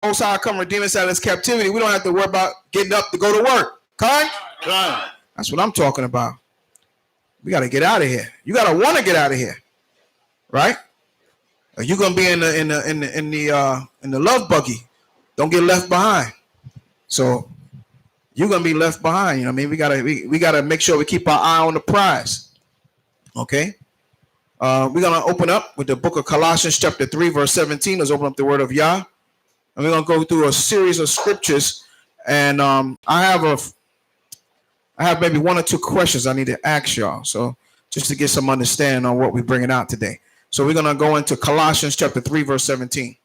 Most High come redeem us out of this captivity, we don't have to worry about getting up to go to work. Correct? That's what I'm talking about. We got to get out of here. You got to want to get out of here, right? You're gonna be in the love buggy. Don't get left behind. So you're gonna be left behind. You know what I mean? We gotta make sure we keep our eye on the prize. Okay. We're gonna open up with the book of Colossians, chapter 3, verse 17. Let's open up the word of Yah. And we're gonna go through a series of scriptures, and I have maybe one or two questions I need to ask y'all, so just to get some understanding on what we're bringing out today. So we're gonna go into Colossians chapter 3, verse 17.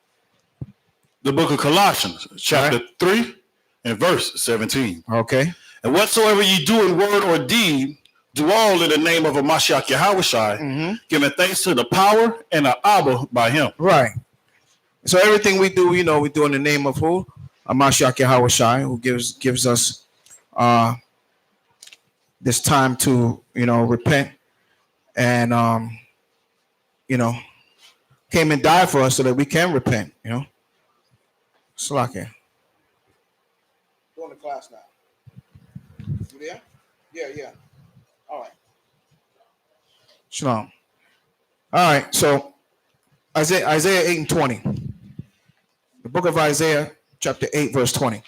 The book of Colossians, chapter 3 and verse 17. Okay. And whatsoever ye do in word or deed, do all in the name of Mashiach Yahushai, giving thanks to the power and the Abba by him. Right. So everything we do, we do in the name of who? Mashiach Yahushai, who gives us this time to, repent and, came and died for us so that we can repent, Slack it. Going to class now. You there? Yeah. All right. Shalom. All right, so Isaiah 8 and 20. The book of Isaiah, chapter 8, verse 20.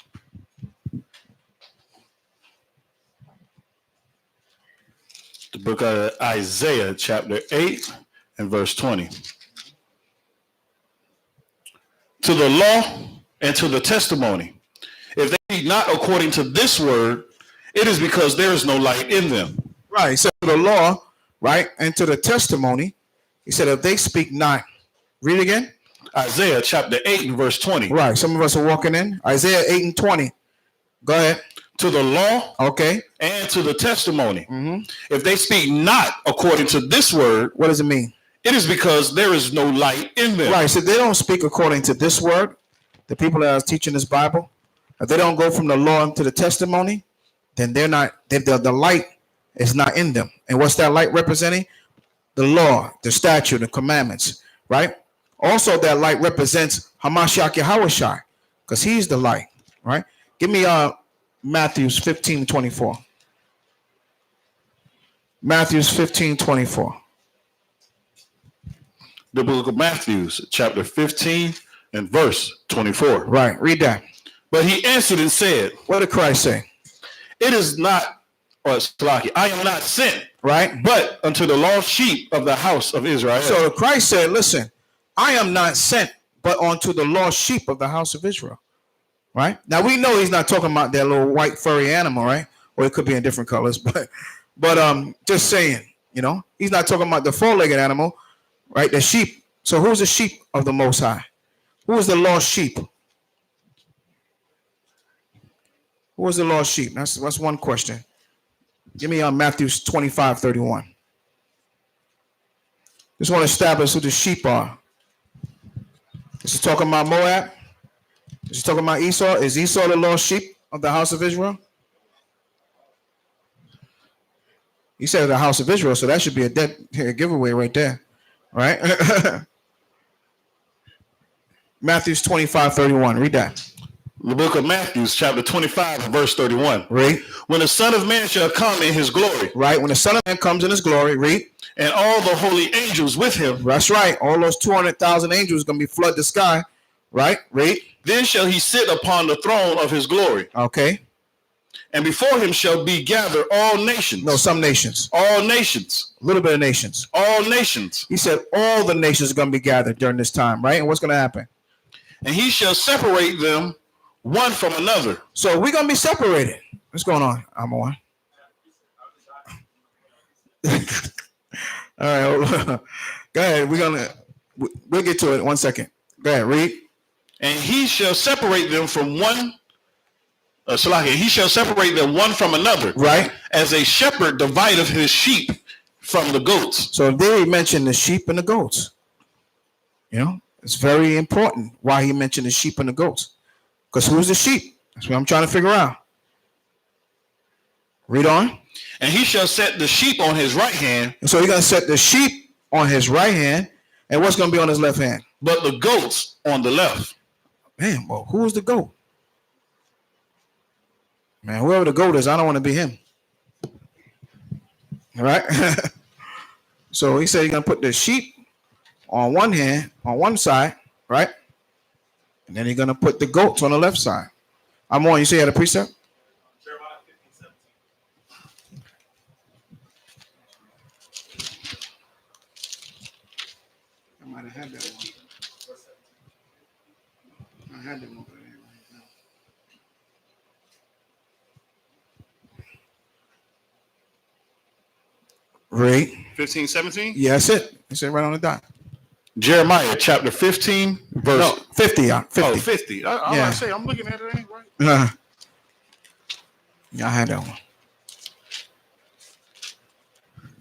The book of Isaiah, chapter 8 and verse 20. To the law and to the testimony, if they be not according to this word, it is because there is no light in them. Right, so to the law, right, and to the testimony, he said, if they speak not. Read again. Isaiah chapter 8 and verse 20. Right, some of us are walking in. Isaiah 8 and 20. Go ahead. To the law, okay, and to the testimony, if they speak not according to this word, what does it mean? It is because there is no light in them. Right, so they don't speak according to this word. The people that are teaching this Bible, if they don't go from the law to the testimony, then they're not. The light is not in them. And what's that light representing? The law, the statute, the commandments. Right. Also, that light represents Hamashiach Yahushai, because he's the light. Right. Give me Matthew 15:24. Matthew 15:24. The book of Matthew, chapter 15 and verse 24. Right, read that. But he answered and said, what did Christ say? It is not, I am not sent, right, but unto the lost sheep of the house of Israel. So Christ said, listen, I am not sent, but unto the lost sheep of the house of Israel. Right? Now we know he's not talking about that little white furry animal, right? Or it could be in different colors, but just saying, he's not talking about the four-legged animal. Right, the sheep. So who's the sheep of the Most High? Who is the lost sheep? Who is the lost sheep? That's one question. Give me Matthew 25:31. Just want to establish who the sheep are. Is he talking about Moab? Is he talking about Esau? Is Esau the lost sheep of the house of Israel? He said the house of Israel, so that should be a dead giveaway right there. Right? Matthew 25:31. Read that. The book of Matthew, chapter 25, verse 31. Read. When the Son of Man shall come in his glory. Right. When the Son of Man comes in his glory. Read. And all the holy angels with him. That's right. All those 200,000 angels going to be flood the sky. Right. Read. Then shall he sit upon the throne of his glory. Okay. And before him shall be gathered all nations. No, some nations. All nations. A little bit of nations. All nations. He said all the nations are going to be gathered during this time, right? And what's going to happen? And he shall separate them one from another. So we're going to be separated. What's going on? I'm on. All right. Hold on. Go ahead. We'll get to it. 1 second. Go ahead. Read. And he shall separate them from one. He shall separate them one from another. Right. As a shepherd divideth his sheep from the goats. So there he mentioned the sheep and the goats. It's very important why he mentioned the sheep and the goats. Because who's the sheep? That's what I'm trying to figure out. Read on. And he shall set the sheep on his right hand. And so he's going to set the sheep on his right hand. And what's going to be on his left hand? But the goats on the left. Man, well, who's the GOAT? Man, whoever the GOAT is, I don't want to be him. All right? So he said he's going to put the sheep on one hand, on one side, right? And then he's going to put the goats on the left side. I'm on. You say you had a precept? Jeremiah 15:17. I might have had that one. I had them over there right now. Read. 15:17. Yeah, that's it. It's it right on the dot. Jeremiah chapter 15, verse. No, 50, yeah. 50. Oh, 50. I Yeah. say, I'm looking at it, ain't right? Yeah, I had that one.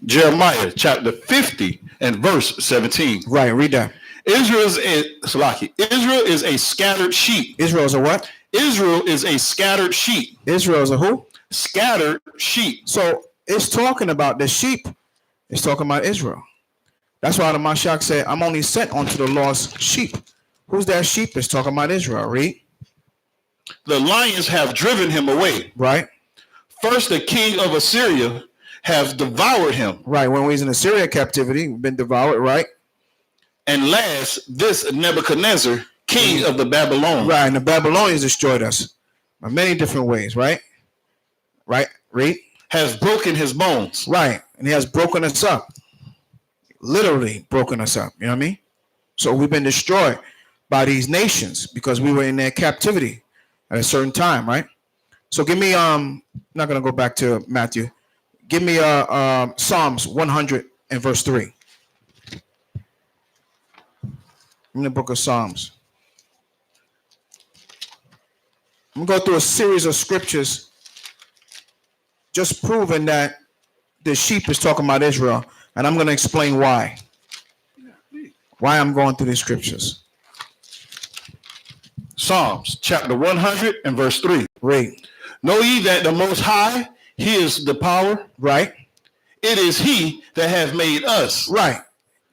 Jeremiah chapter 50 and verse 17. Right, read that. Israel is a scattered sheep. Israel's a what? Israel is a scattered sheep. Israel's a who? Scattered sheep. So it's talking about the sheep. It's talking about Israel. That's why the Mashiach said, I'm only sent unto the lost sheep. Who's that sheep? It's talking about Israel. Read. The lions have driven him away. Right. First, the king of Assyria have devoured him. Right. When we was in Assyria captivity, we've been devoured. Right. And last, this Nebuchadnezzar, king of the Babylon. Right. And the Babylonians destroyed us in many different ways. Right. Right. Read. Has broken his bones. Right. And he has broken us up. Literally broken us up. You know what I mean? So we've been destroyed by these nations because we were in their captivity at a certain time, right? So give me I'm not gonna go back to Matthew. Give me Psalms 100 and verse 3. In the book of Psalms. I'm gonna go through a series of scriptures just proving that the sheep is talking about Israel. And I'm going to explain why. Why I'm going through these scriptures. Psalms chapter 100 and verse 3. Read. Know ye that the Most High, he is the power. Right. It is he that hath made us. Right.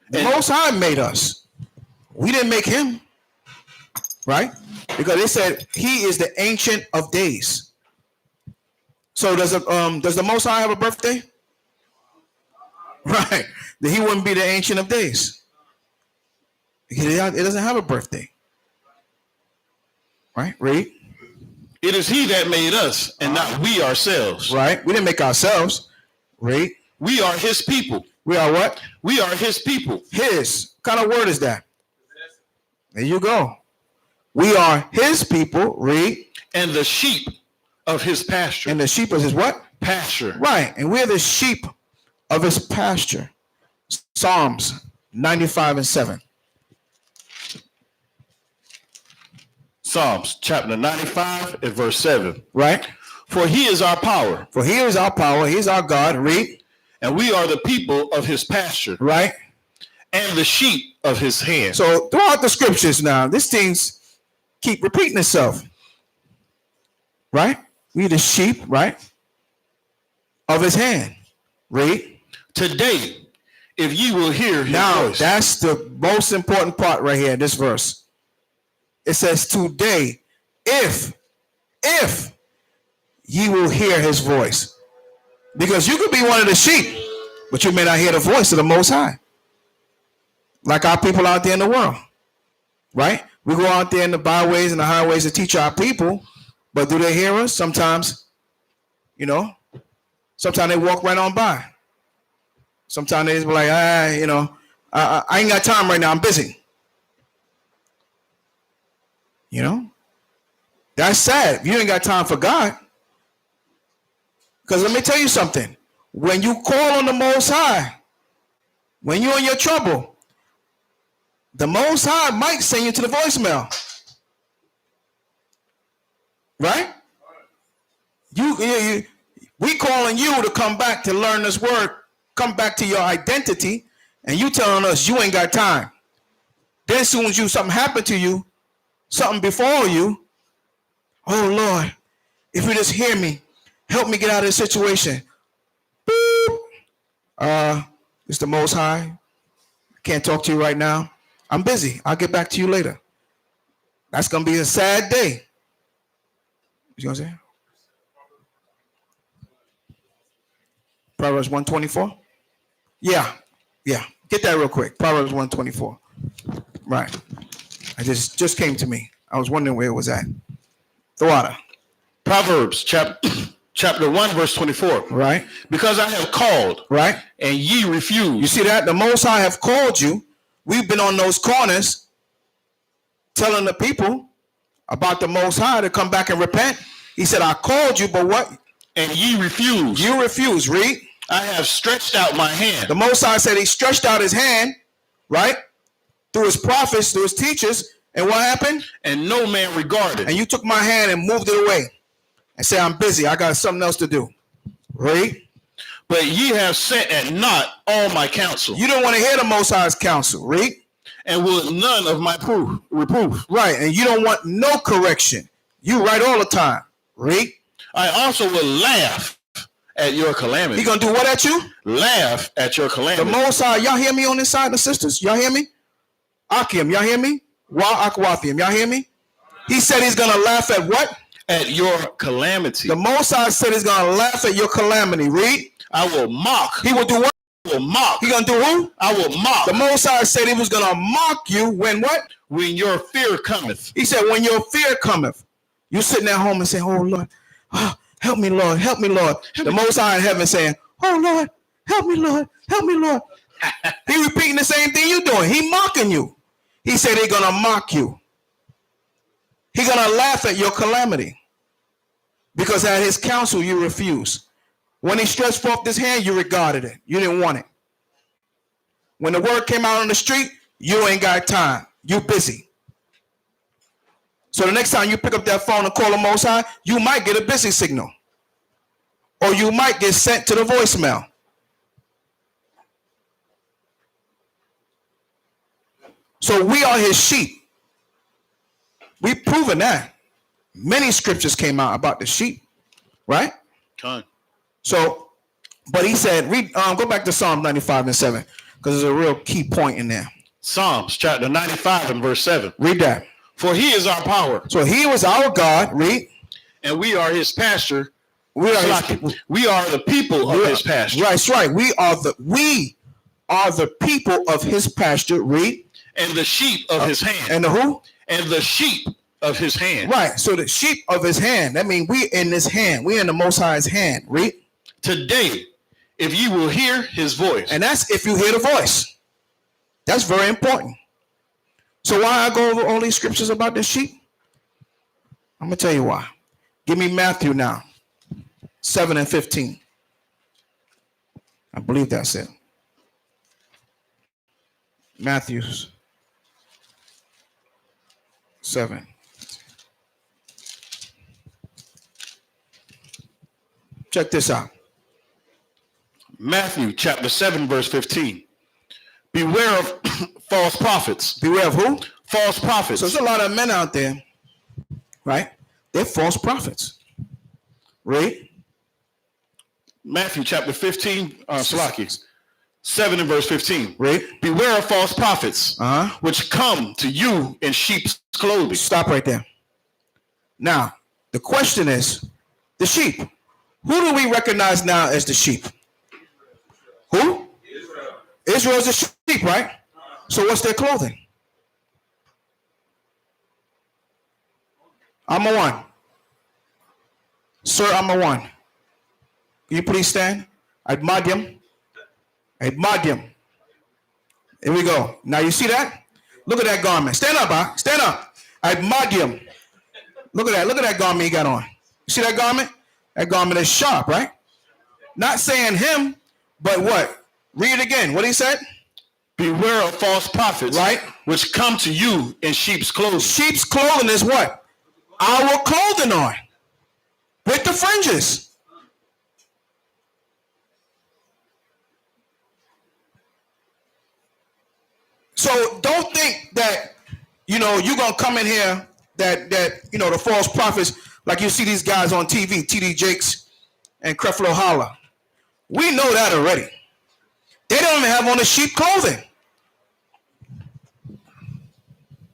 The Most High made us. We didn't make him. Right. Because they said he is the Ancient of Days. So does the Most High have a birthday? Right. That he wouldn't be the Ancient of Days. It doesn't have a birthday. Right? Read. It is he that made us and not we ourselves. Right. We didn't make ourselves. Read. We are his people. We are what? We are his people. His. What kind of word is that? There you go. We are his people. Read. And the sheep of his pasture. And the sheep is his what? Pasture. Right. And we're the sheep of his pasture. Psalms 95 and 7. Psalms chapter 95 and verse 7. Right. For he is our power. For he is our power. He is our God. Read. And we are the people of his pasture. Right. And the sheep of his hand. So throughout the scriptures now, these things keep repeating itself. Right. We the sheep. Right. Of his hand. Read. Today, if ye will hear his now, voice. That's the most important part right here in this verse. It says, today, if ye will hear his voice. Because you could be one of the sheep, but you may not hear the voice of the Most High. Like our people out there in the world. Right? We go out there in the byways and the highways to teach our people, but do they hear us? Sometimes, sometimes they walk right on by. Sometimes they just be like, I ain't got time right now. I'm busy. That's sad. If you ain't got time for God. Because let me tell you something. When you call on the Most High, when you're in your trouble, the Most High might send you to the voicemail. Right? We calling you to come back to learn this word. Come back to your identity, and you telling us you ain't got time. Then as soon as something happened to you, something befall you, oh Lord, if you just hear me, help me get out of this situation. Boop. It's the Most High. I can't talk to you right now. I'm busy. I'll get back to you later. That's going to be a sad day. You know what I'm saying? Proverbs 124? Yeah. Get that real quick. Proverbs 124. Right. I just came to me. I was wondering where it was at. The water. Proverbs chapter 1, verse 24. Right. Because I have called, right, and ye refuse. You see that? The Most High have called you. We've been on those corners telling the people about the Most High to come back and repent. He said, I called you, but what? And ye refuse. You refuse. Read. I have stretched out my hand. The Most High said he stretched out his hand, right? Through his prophets, through his teachers. And what happened? And no man regarded. And you took my hand and moved it away and said, I'm busy. I got something else to do. Read. But ye have set at naught all my counsel. You don't want to hear the Most High's counsel. Read. And will none of my reproof. Right. And you don't want no correction. You right all the time. Read. I also will laugh at your calamity. He gonna do what at you? Laugh at your calamity. The Most High, y'all hear me on this side, the sisters? Y'all hear me? Akim, y'all hear me? Wa Akwathium, y'all hear me? He said he's gonna laugh at what? At your calamity. The Most High said he's gonna laugh at your calamity. Read. I will mock. He will do what? I will mock. He gonna do who? I will mock. The Most High said he was gonna mock you when what? When your fear cometh. He said when your fear cometh. You sitting at home and saying, oh Lord, oh, help me, Lord, help me, Lord. The Most High in heaven saying, oh Lord, help me, Lord, help me, Lord. He repeating the same thing you doing. He mocking you. He said he's gonna mock you. He's gonna laugh at your calamity. Because at his counsel you refuse. When he stretched forth his hand, you regarded it. You didn't want it. When the word came out on the street, you ain't got time. You busy. So the next time you pick up that phone and call the Most High, you might get a busy signal. Or you might get sent to the voicemail. So we are his sheep. We've proven that. Many scriptures came out about the sheep, right? So, but he said, read, go back to Psalm 95 and 7, because there's a real key point in there. Psalms chapter 95 and verse 7. Read that. For he is our power. So he was our God, read. And we are his pasture. We are his people. We are the people of his pasture. Right, that's right. We are the people of his pasture, read. And the sheep of his hand. And the who? And the sheep of his hand. Right. So the sheep of his hand. That means we in his hand. We in the Most High's hand. Read. Today, if you will hear his voice. And that's if you hear the voice. That's very important. So why I go over all these scriptures about the sheep? I'm going to tell you why. Give me Matthew now. 7 and 15. I believe that's it. Matthew 7. Check this out. Matthew chapter 7 verse 15. Beware of false prophets. Beware of who? False prophets. So there's a lot of men out there, right? They're false prophets. Read. Matthew chapter 15, Salaki. 7 and verse 15. Read. Beware of false prophets, which come to you in sheep's clothing. Stop right there. Now, the question is, the sheep. Who do we recognize now as the sheep? Who? Israel is the sheep, right? So what's their clothing? I'm a one. Sir, I'm a one. Can you please stand? Admadium. Admadium. Here we go. Now you see that? Look at that garment. Stand up, huh? Stand up. Admadium. Look at that. Look at that garment he got on. You see that garment? That garment is sharp, right? Not saying him, but what? Read it again. What he said? Beware of false prophets, right? Which come to you in sheep's clothing. Sheep's clothing is what? Our clothing on. With the fringes. So don't think that, you're going to come in here that the false prophets, like you see these guys on TV, T.D. Jakes and Creflo Holla. We know that already. They don't even have on the sheep clothing.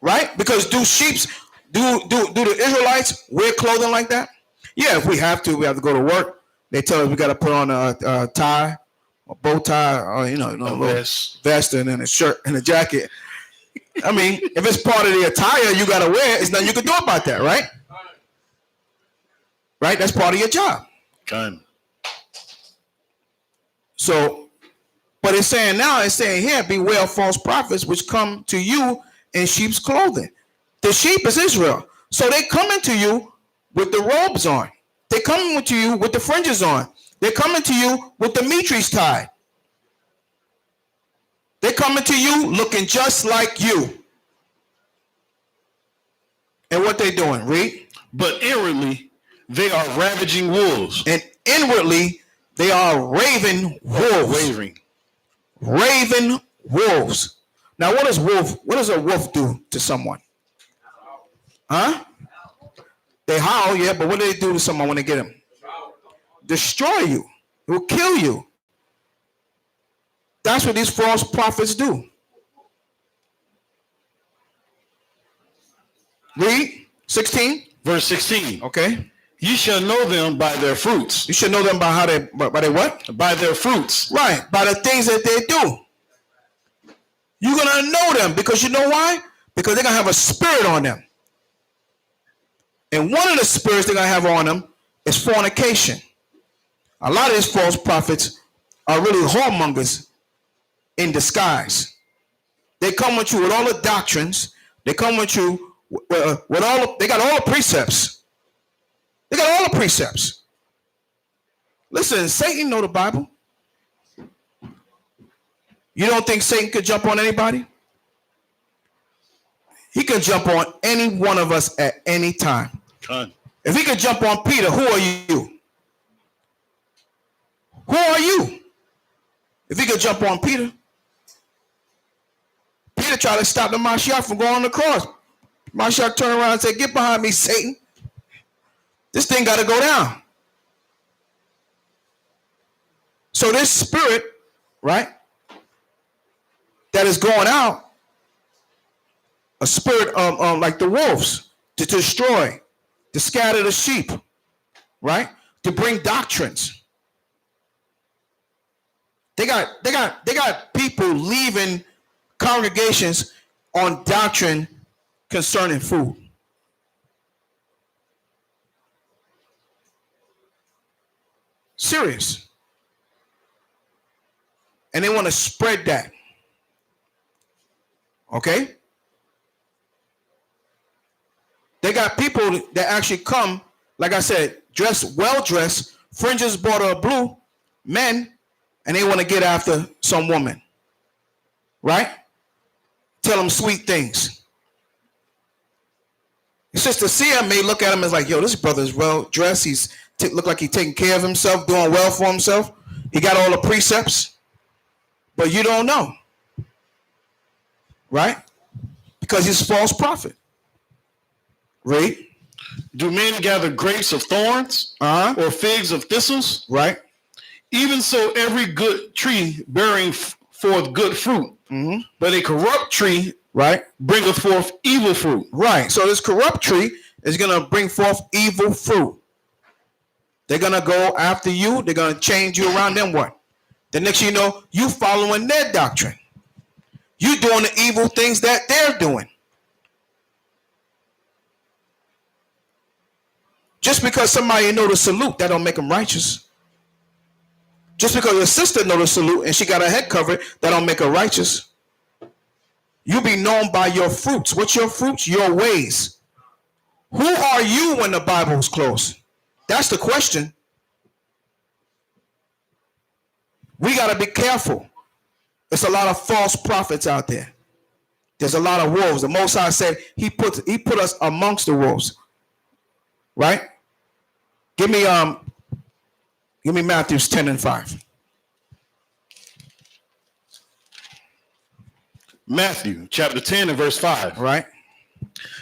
Right? Because do sheeps Do the Israelites wear clothing like that? Yeah, if we have to go to work. They tell us we got to put on a tie, a bow tie, or a vest, and then a shirt and a jacket. I mean, if it's part of the attire you got to wear, there's nothing you can do about that, right? Right? That's part of your job. Okay. So, but it's saying here, beware of false prophets which come to you in sheep's clothing. The sheep is Israel. So they coming to you with the robes on. They coming to you with the fringes on. They're coming to you with the mitres tied. They're coming to you looking just like you. And what they doing? Read. But inwardly, they are ravaging wolves. And inwardly, they are raven wolves. Raven wolves. Now, what does a wolf do to someone? Huh? They howl, yeah, but what do they do to someone when they get him? Destroy you. It will kill you. That's what these false prophets do. Read 16. Verse 16. Okay. You shall know them by their fruits. You should know them by by their what? By their fruits. Right. By the things that they do. You're going to know them because you know why? Because they're going to have a spirit on them. And one of the spirits they're going to have on them is fornication. A lot of these false prophets are really whoremongers in disguise. They come with you with all the doctrines. They come with you with all. They got all the precepts. They got all the precepts. Listen, Satan know the Bible. You don't think Satan could jump on anybody? He can jump on any one of us at any time. If he could jump on Peter, who are you? Who are you? If he could jump on Peter. Peter tried to stop the Mashiach from going on the cross. Mashiach turned around and said, get behind me, Satan. This thing got to go down. So this spirit, right, that is going out, a spirit of like the wolves, to destroy, to scatter the sheep, right, to bring doctrines. They got people leaving congregations on doctrine concerning food. Serious. And they want to spread that. Okay? They got people that actually come, like I said, dressed, well-dressed, fringes border of blue, men, and they want to get after some woman. Right? Tell them sweet things. Sister Sia may look at him as like, yo, this brother's well-dressed. He's look like he's taking care of himself, doing well for himself. He got all the precepts. But you don't know. Right? Because he's a false prophet. Read. Do men gather grapes of thorns or figs of thistles? Right. Even so, every good tree bearing forth good fruit, but a corrupt tree, right, bringeth forth evil fruit. Right. So this corrupt tree is going to bring forth evil fruit. They're going to go after you. They're going to change you around. Then what? The next you know, you following their doctrine. You doing the evil things that they're doing. Just because somebody know the salute, that don't make them righteous. Just because your sister know the salute and she got her head covered, that don't make her righteous. You be known by your fruits. What's your fruits? Your ways. Who are you when the Bible is closed? That's the question. We got to be careful. There's a lot of false prophets out there. There's a lot of wolves. The Most High said he put us amongst the wolves. Right? Give me Matthew 10:5. Matthew chapter 10 and verse 5. Right.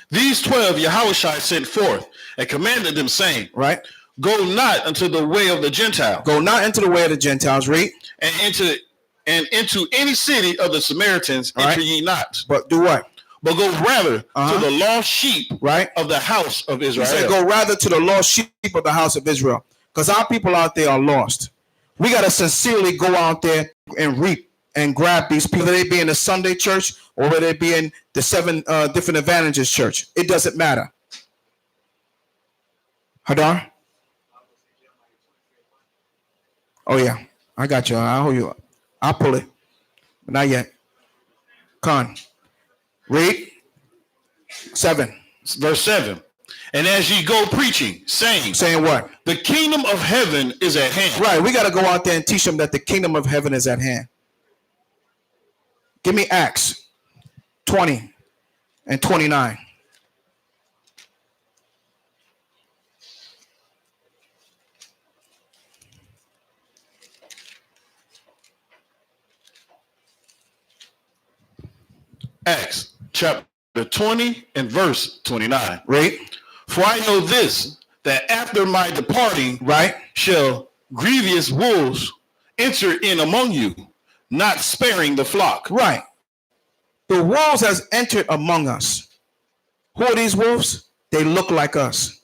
These 12 Yahushua sent forth and commanded them, saying, right, go not unto the way of the Gentiles. Go not into the way of the Gentiles. Read. And into any city of the Samaritans enter ye not. But do what? but go rather Uh-huh. to the lost sheep Right? of the house of He Israel. said, go rather to the lost sheep of the house of Israel. Because our people out there are lost. We got to sincerely go out there and reap and grab these people, whether they be in the Sunday church or whether they be in the 7 different Adventist church. It doesn't matter. Hadar? Oh, yeah. I got you. I'll hold you up. I'll pull it. But not yet. Con. Read. 7. Verse 7. And as ye go preaching, saying, Saying what? the kingdom of heaven is at hand. Right. We got to go out there and teach them that the kingdom of heaven is at hand. Give me Acts 20 and 29. Acts chapter 20 and verse 29. Read. For I know this, that after my departing Right. shall grievous wolves enter in among you, not sparing the flock. Right. The wolves has entered among us. Who are these wolves? They look like us.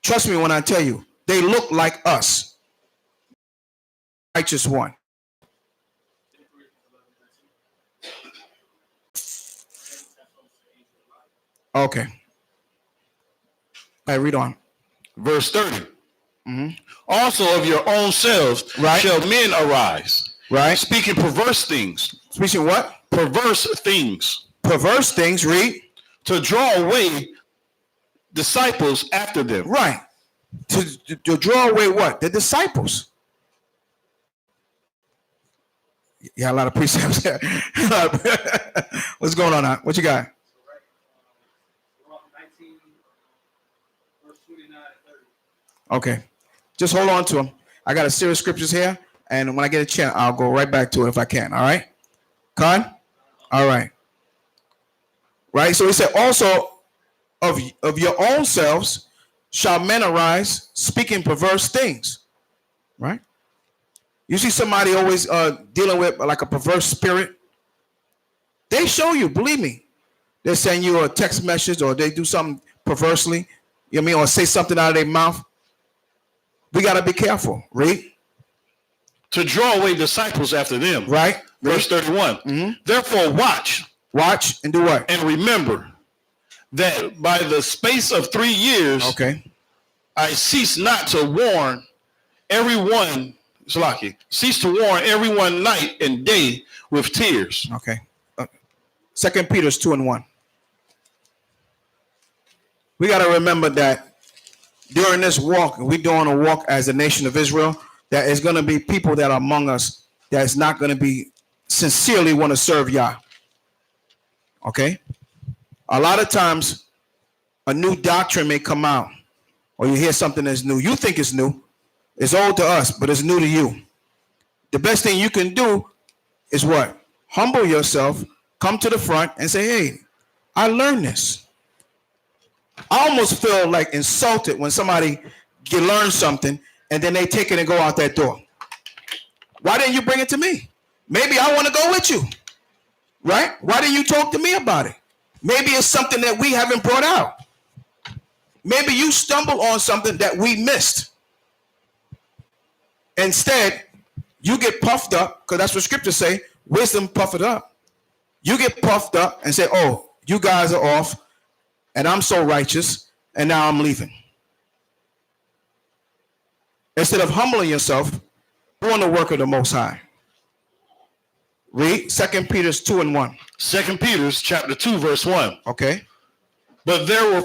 Trust me when I tell you, they look like us. Righteous one. Okay. All right, read on. Verse 30. Also of your own selves Right. shall men arise, Right. speaking perverse things, Speaking what? perverse things, Perverse things. Read. to draw away disciples after them. Right. To draw away what? The disciples. Yeah, a lot of precepts there. What's going on? What you got? We're on 19, verse 29 and 30. Okay. Just hold on to them. I got a series of scriptures here, and when I get a chance, I'll go right back to it if I can. All right? Con? All right. Right? So he said, also of your own selves shall men arise, speaking perverse things. Right? You see somebody always dealing with like a perverse spirit. They show you, believe me. They send you a text message or they do something perversely, you know what I mean, or say something out of their mouth. We got to be careful. Read. To draw away disciples after them. Right. Verse 31. Therefore watch Watch and do what? and remember that by the space of 3 years Okay. I cease not to warn everyone, Salaki, cease to warn everyone night and day with tears. Okay. 2 Peter 2:1. We got to remember that during this walk, we're doing a walk as a nation of Israel, that is going to be people that are among us that is not going to be sincerely want to serve Yah. Okay? A lot of times, a new doctrine may come out, or you hear something that's new. You think it's new. It's old to us, but it's new to you. The best thing you can do is what? Humble yourself, come to the front, and say, hey, I learned this. I almost feel like insulted when somebody learns something and then they take it and go out that door. Why didn't you bring it to me? Maybe I want to go with you, right? Why didn't you talk to me about it? Maybe it's something that we haven't brought out. Maybe you stumble on something that we missed. Instead, you get puffed up, because that's what scriptures say, wisdom puffeth up. You get puffed up and say, oh, you guys are off, and I'm so righteous, and now I'm leaving. Instead of humbling yourself, doing the work of the Most High. Read 2 Peter 2:1. 2 Peter chapter 2, verse 1. Okay. But there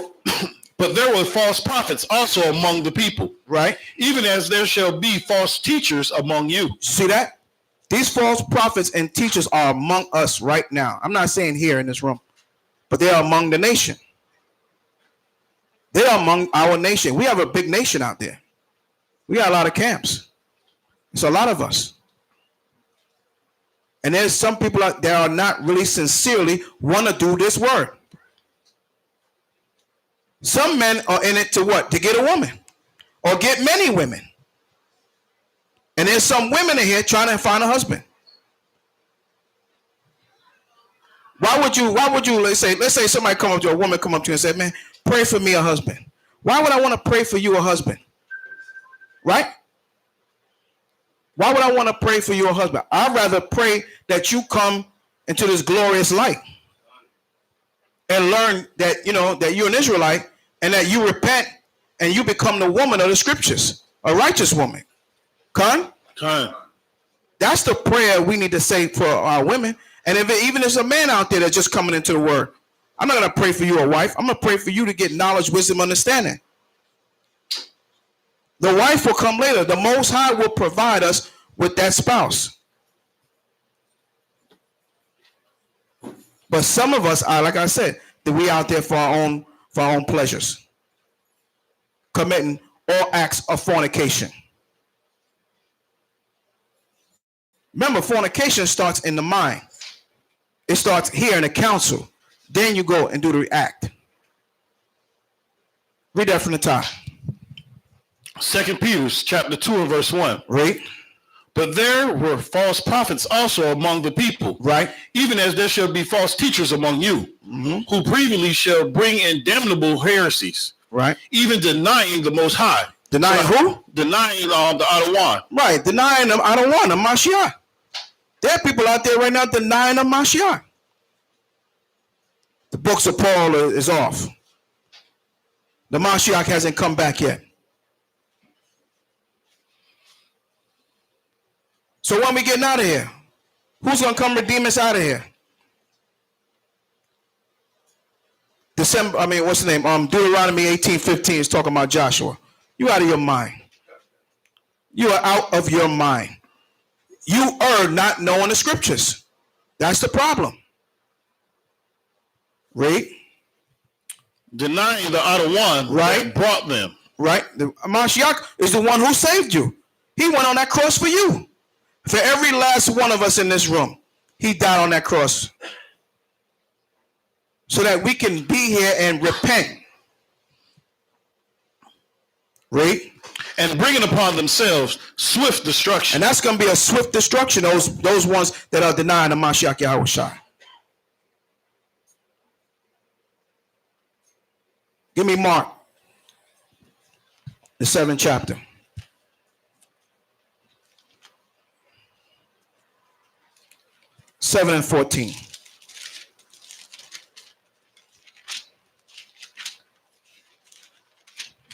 were false prophets also among the people, Right. even as there shall be false teachers among you. See that? These false prophets and teachers are among us right now. I'm not saying here in this room, but they are among the nation. They are among our nation. We have a big nation out there. We got a lot of camps. It's a lot of us. And there's some people out there are not really sincerely want to do this work. Some men are in it to what? To get a woman or get many women. And there's some women in here trying to find a husband. Why would you, let's say somebody come up to a woman, come up to you and say, man, pray for me a husband. Why would I want to pray for you a husband? Right? Why would I want to pray for you a husband? I'd rather pray that you come into this glorious light and learn that, that you're an Israelite and that you repent and you become the woman of the scriptures, a righteous woman. Con? That's the prayer we need to say for our women. And even if there's a man out there that's just coming into the word, I'm not going to pray for you a wife. I'm going to pray for you to get knowledge, wisdom, understanding. The wife will come later. The Most High will provide us with that spouse. But some of us are, like I said, that we out there for our own pleasures, committing all acts of fornication. Remember, fornication starts in the mind. It starts here in the council. Then you go and do the act. Read that from the top. 2 Peter chapter 2 and verse 1. Read. But there were false prophets also among the people. Right. Even as there shall be false teachers among you, who previously shall bring in damnable heresies. Right. Even denying the Most High. Denying who? Denying the Adawan. Right. Denying the Adawan, the Mashiach. There are people out there right now denying the Mashiach. The books of Paul is off. The Mashiach hasn't come back yet. So when we getting out of here? Who's going to come redeem us out of here? What's the name? Deuteronomy 18:15 is talking about Joshua. You out of your mind. You are out of your mind. You are not knowing the scriptures. That's the problem. Read. Denying the Adawan that brought them. Right. The Mashiach is the one who saved you. He went on that cross for you. For every last one of us in this room, he died on that cross. So that we can be here and repent. Read. And bringing upon themselves swift destruction. And that's going to be a swift destruction, those ones that are denying the Mashiach Yahushua. Give me Mark, the 7th chapter. (7 and 14).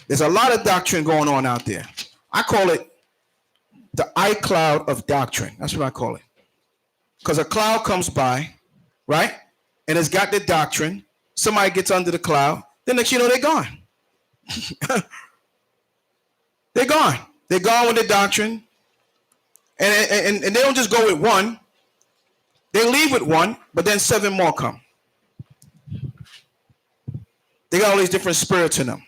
There's a lot of doctrine going on out there. I call it the iCloud of doctrine. That's what I call it. Because a cloud comes by, right? And it's got the doctrine. Somebody gets under the cloud. Then next you know, they're gone. They're gone. They're gone with the doctrine. And they don't just go with one. They leave with one, but then 7 more come. They got all these different spirits in them.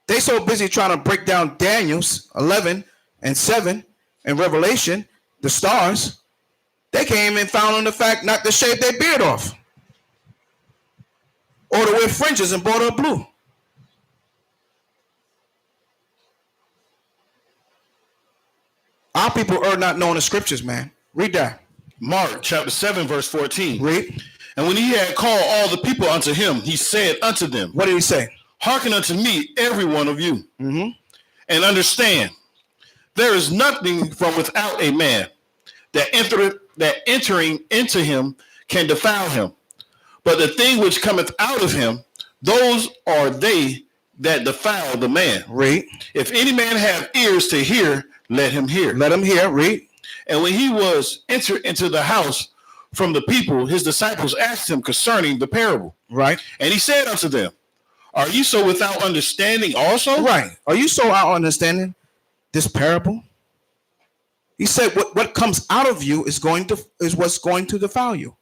They so busy trying to break down Daniel's 11 and 7 and Revelation, the stars, they came and found on the fact not to shave their beard off or to wear fringes and border blue. Our people are not knowing the scriptures, man. Read that. Mark chapter 7 verse 14. Read. And when he had called all the people unto him, he said unto them. What did he say? Hearken unto me, every one of you, and understand, there is nothing from without a man that entering into him can defile him. But the thing which cometh out of him, those are they that defile the man. Read. If any man have ears to hear, let him hear. Let him hear. Read. And when he was entered into the house from the people, his disciples asked him concerning the parable. Right. And he said unto them, are you so without understanding also? Right. Are you so without understanding this parable? He said, what comes out of you is what's going to defile you.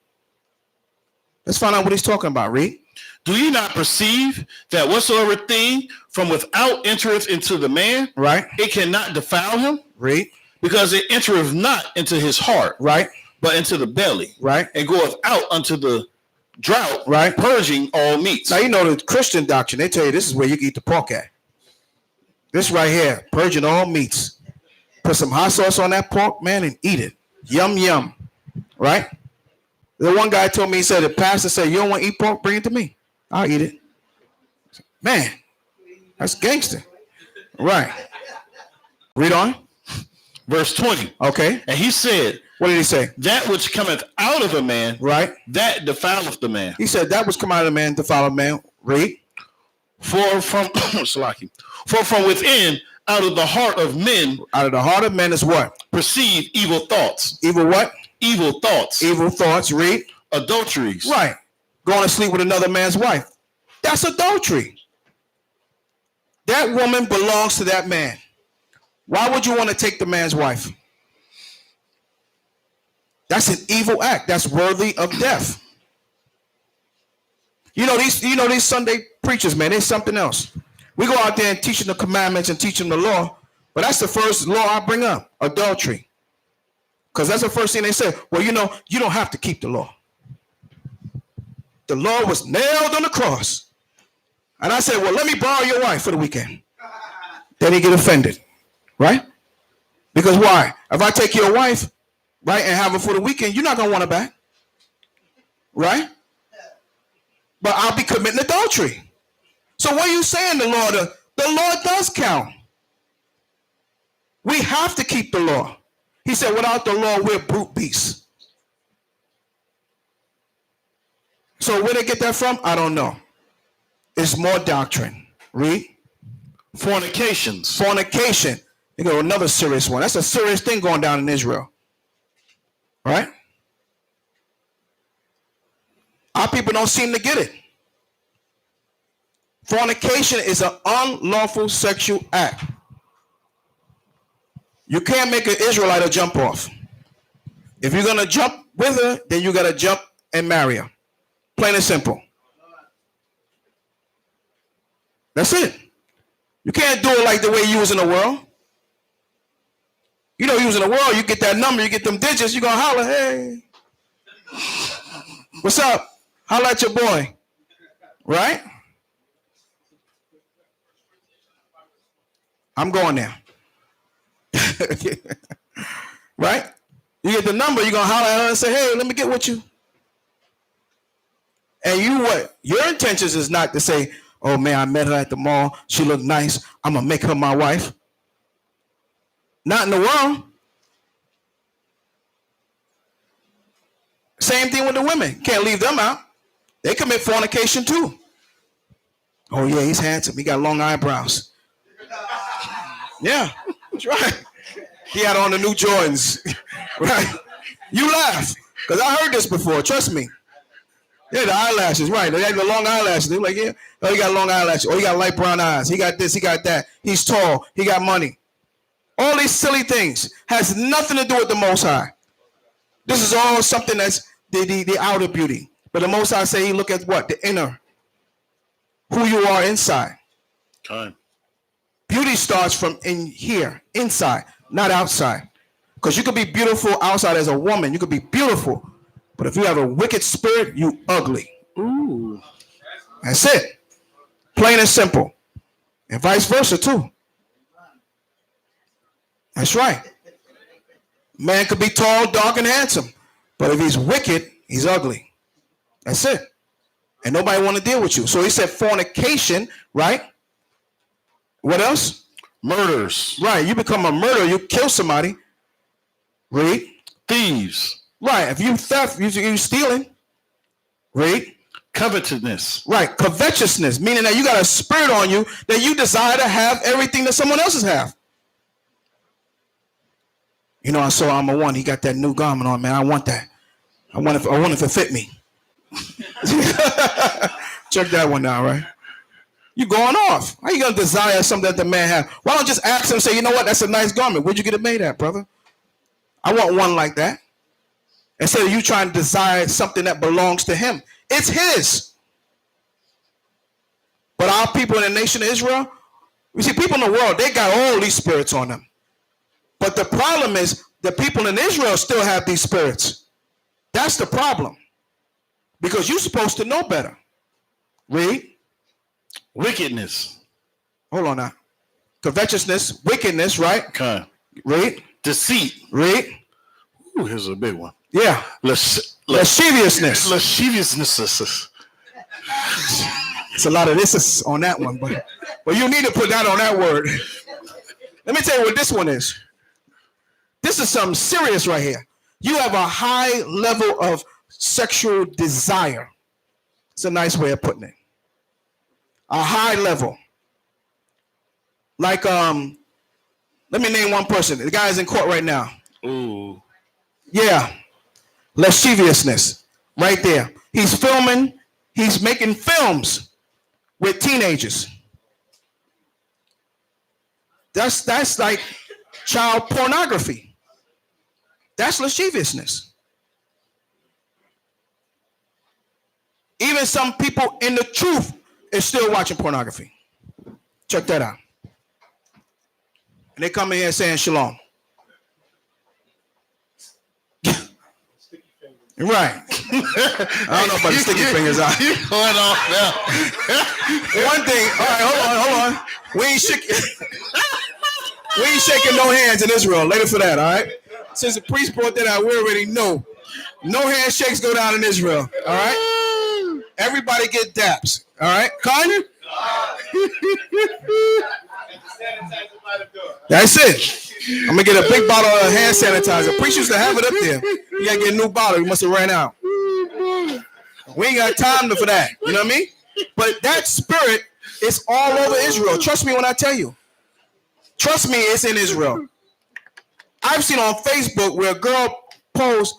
Let's find out what he's talking about. Read. Do you not perceive that whatsoever thing from without entereth into the man, right, it cannot defile him? Read. Because it entereth not into his heart, right, but into the belly, right, and goeth out unto the drought, right, purging all meats. Now you know the Christian doctrine, they tell you this is where you can eat the pork at. This right here, purging all meats. Put some hot sauce on that pork, man, and eat it. Yum, yum. right? The one guy told me, he said, the pastor said, you don't want to eat pork? Bring it to me. I'll eat it. Man, that's gangster. Right. Read on. Verse 20. Okay. And he said, what did he say? That which cometh out of a man, right, that defileth the man. He said, that which come out of the man defileth a man. Read. For from within, out of the heart of men, out of the heart of men is what? Perceive evil thoughts. Evil what? Evil thoughts. Evil thoughts. Read. Adulteries. Right. Going to sleep with another man's wife. That's adultery. That woman belongs to that man. Why would you want to take the man's wife? That's an evil act. That's worthy of death. You know these Sunday preachers, man, there's something else. We go out there and teach them the commandments and teach them the law, but that's the first law I bring up, adultery. Because that's the first thing they say. Well, you don't have to keep the law. The law was nailed on the cross. And I said, well, let me borrow your wife for the weekend. Then he get offended, right? Because why? If I take your wife, right, and have her for the weekend, you're not going to want her back, right? But I'll be committing adultery. So what are you saying, the law does count. We have to keep the law. He said, without the law, we're brute beasts. So where they get that from? I don't know. It's more doctrine. Read. Fornications. Fornication. You go another serious one. That's a serious thing going down in Israel. Right? Our people don't seem to get it. Fornication is an unlawful sexual act. You can't make an Israelite a jump off. If you're going to jump with her, then you got to jump and marry her. Plain and simple. That's it. You can't do it like the way you was in the world. You know, you was in the world, you get that number, you get them digits, you're going to holler, hey. What's up? Holler at your boy. Right? I'm going there. Right? You get the number, you're going to holler at her and say, hey, let me get with you. And you what? Your intentions is not to say, oh man, I met her at the mall. She looked nice. I'm going to make her my wife. Not in the world. Same thing with the women. Can't leave them out. They commit fornication too. Oh yeah, he's handsome. He got long eyebrows. Yeah, that's right. He had on the new Jordans. Right? You laugh. Because I heard this before. Trust me. Yeah, the eyelashes, right. They got the long eyelashes. They're like, yeah, oh, he got long eyelashes. Oh, he got light brown eyes. He got this, he got that. He's tall. He got money. All these silly things has nothing to do with the Most High. This is all something that's the outer beauty. But the Most High say he look at what? The inner. Who you are inside. Okay. Beauty starts from in here, inside, not outside. Because you could be beautiful outside as a woman. You could be beautiful. But if you have a wicked spirit, you ugly. Ooh. That's it. Plain and simple. And vice versa too. That's right. Man could be tall, dark, and handsome. But if he's wicked, he's ugly. That's it. And nobody want to deal with you. So he said fornication, right? What else? Murders. Right. You become a murderer. You kill somebody. Read. Thieves. Right. If you theft, you stealing. Read. Covetousness. Right. Covetousness, meaning that you got a spirit on you that you desire to have everything that someone else's have. You know, I saw I'm a one. He got that new garment on, man. I want that. I want if it fit me. Check that one out, right? You going off. How you gonna desire something that the man have? Why don't just ask him, say, you know what, that's a nice garment. Where'd you get it made at, brother? I want one like that. Instead of you trying to desire something that belongs to him. It's his. But our people in the nation of Israel, you see, people in the world, they got all these spirits on them. But the problem is the people in Israel still have these spirits. That's the problem. Because you're supposed to know better. Read. Wickedness. Hold on now. Covetousness, wickedness, right? Okay. Read. Deceit. Read. Ooh, here's a big one. Yeah. Lasciviousness. Lasciviousness. It's a lot of this on that one, but you need to put that on that word. Let me tell you what this one is. This is something serious right here. You have a high level of sexual desire. It's a nice way of putting it. A high level. Like, let me name one person. The guy is in court right now. Ooh. Yeah. Lasciviousness. Right there. He's filming. He's making films with teenagers. That's like child pornography. That's lasciviousness. Even some people in the truth is still watching pornography. Check that out. And they come in here saying shalom. Right. I don't know about the sticky fingers out. You going off now. One thing, all right, hold on. We ain't shaking no hands in Israel. Later for that, all right? Since the priest brought that out, we already know. No handshakes go down in Israel, all right? Everybody get daps, all right? Kanye? That's it. I'm gonna get a big bottle of hand sanitizer. Priest used to have it up there. You gotta get a new bottle. You must have ran out. We ain't got time for that. You know what I mean? But that spirit is all over Israel. Trust me when I tell you. Trust me, it's in Israel. I've seen on Facebook where a girl posed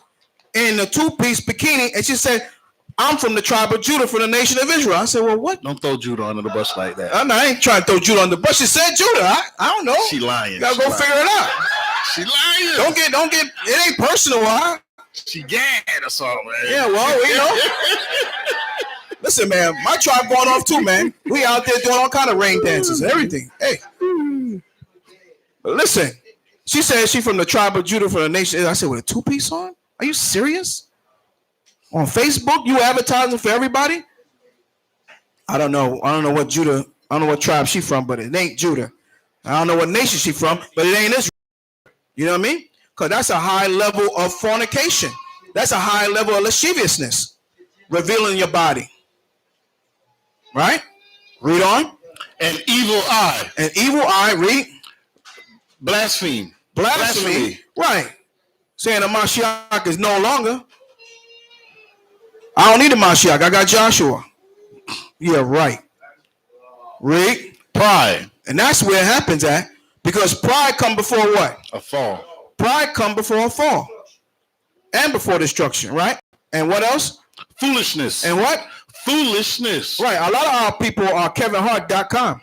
in a two-piece bikini and she said, "I'm from the tribe of Judah, from the nation of Israel." I said, "Well, what?" Don't throw Judah under the bus like that. I ain't trying to throw Judah on the bus. She said Judah. I don't know. She lying. You gotta go figure it out. She lying. Don't get. It ain't personal, huh? She gad or something, man. Yeah, well, you know. Listen, man, my tribe going off too, man. We out there doing all kind of rain dances and everything. Hey, but listen. She said she from the tribe of Judah, from the nation. I said, with a two-piece on? Are you serious? On Facebook, you advertising for everybody? I don't know. I don't know what Judah. I don't know what tribe she from, but it ain't Judah. I don't know what nation she from, but it ain't Israel. You know what I mean? Because that's a high level of fornication. That's a high level of lasciviousness, revealing your body. Right? Read on. An evil eye. An evil eye. Read. Blaspheme. Blasphemy. Right. Saying the Mashiach is no longer. I don't need a Mashiach. I got Joshua. Yeah, right. Read. Pride. And that's where it happens at. Because pride come before what? A fall. Pride come before a fall. And before destruction, right? And what else? Foolishness. And what? Foolishness. Right. A lot of our people are KevinHart.com.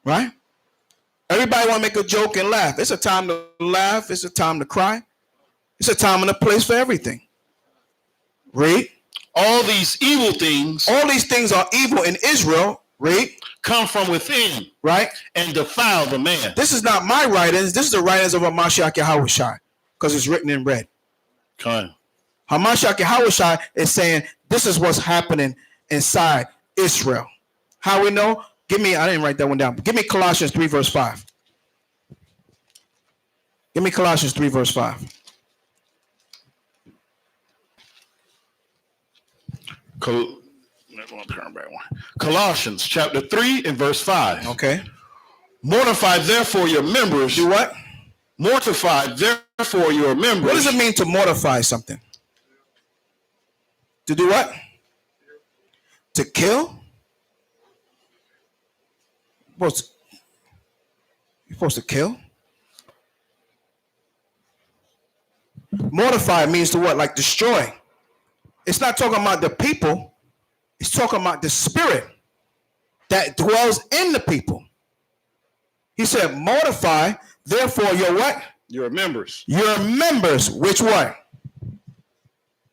Right? Everybody want to make a joke and laugh. It's a time to laugh. It's a time to cry. It's a time and a place for everything. Read. All these evil things. All these things are evil in Israel. Read. Come from within. Right. And defile the man. This is not my writings. This is the writings of Hamashiach Yahushua. Because it's written in red. Okay. Hamashiach Yahushua is saying this is what's happening inside Israel. How we know? I didn't write that one down. Give me Colossians 3 verse 5. Give me Colossians 3 verse 5. Colossians chapter 3 and verse 5. Okay. Mortify therefore your members. Do what? Mortify therefore your members. What does it mean to mortify something? To do what? To kill? You're supposed to kill? Mortify means to what? Like destroy. It's not talking about the people. It's talking about the spirit that dwells in the people. He said, mortify, therefore, your what? Your members. Your members, which what?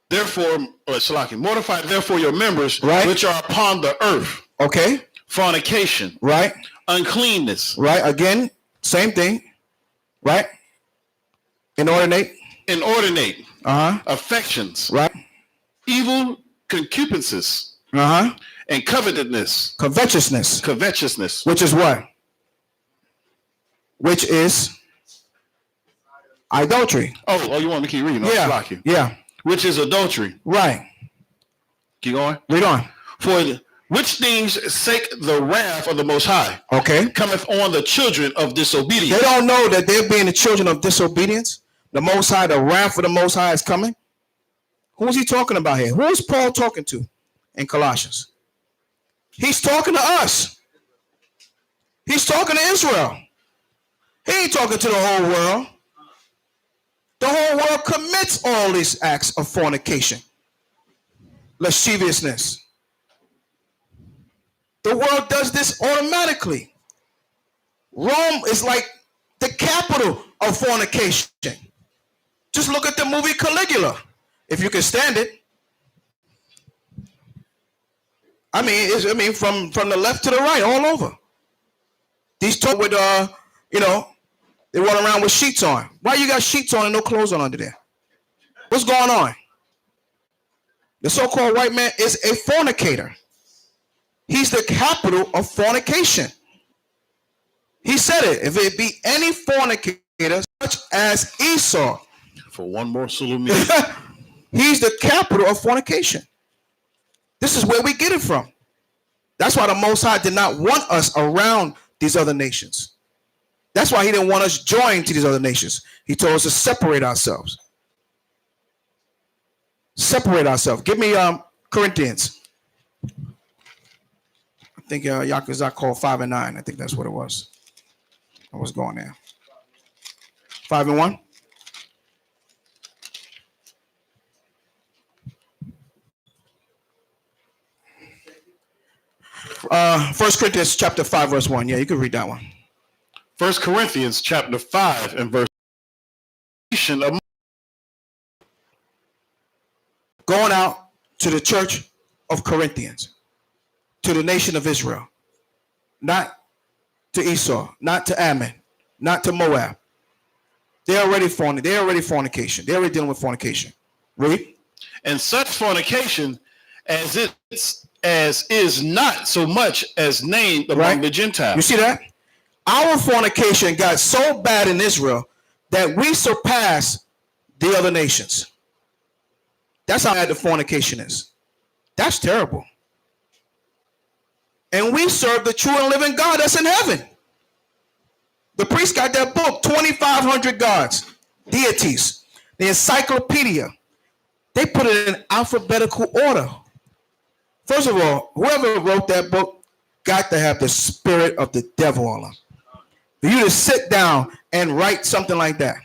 Therefore, Shalaki, mortify, therefore, your members, right, which are upon the earth. Okay. Fornication. Right. Uncleanness. Right. Again, same thing. Right. Inordinate. Inordinate. Affections. Right. Evil concupiscences. And covetousness. Covetousness. Covetousness. Which is what? Which is Idolatry. Oh, you want me to keep reading? Yeah. Block you. Yeah. Which is adultery. Right. Keep going. Read on. For which things sake the wrath of the Most High Okay. cometh on the children of disobedience. They don't know that they're being the children of disobedience. The Most High, the wrath of the Most High is coming. Who is he talking about here? Who is Paul talking to in Colossians? He's talking to us. He's talking to Israel. He ain't talking to the whole world. The whole world commits all these acts of fornication, lasciviousness. The world does this automatically. Rome is like the capital of fornication. Just look at the movie Caligula, if you can stand it. I mean, from the left to the right, all over. These talk with they run around with sheets on. Why you got sheets on and no clothes on under there? What's going on? The so-called white man is a fornicator. He's the capital of fornication. He said it. If it be any fornicator, such as Esau. For one more salute. He's the capital of fornication. This is where we get it from. That's why the Most High did not want us around these other nations. That's why he didn't want us joined to these other nations. He told us to separate ourselves. Separate ourselves. Give me Corinthians. I think Yakuza called 5 and 9. I think that's what it was. I was going there. 5 and 1. First Corinthians chapter 5 verse 1. Yeah, you can read that one. 1 Corinthians chapter 5 and verse. Going out to the church of Corinthians, to the nation of Israel, not to Esau, not to Ammon, not to Moab. They're already fornication. They're already dealing with fornication. Read. And such fornication as is not so much as named among the Gentiles. You see that? Our fornication got so bad in Israel that we surpass the other nations. That's how bad the fornication is. That's terrible. And we serve the true and living God that's in heaven. The priest got that book, 2,500 gods, deities, the encyclopedia. They put it in alphabetical order. First of all, whoever wrote that book got to have the spirit of the devil on them. For you to sit down and write something like that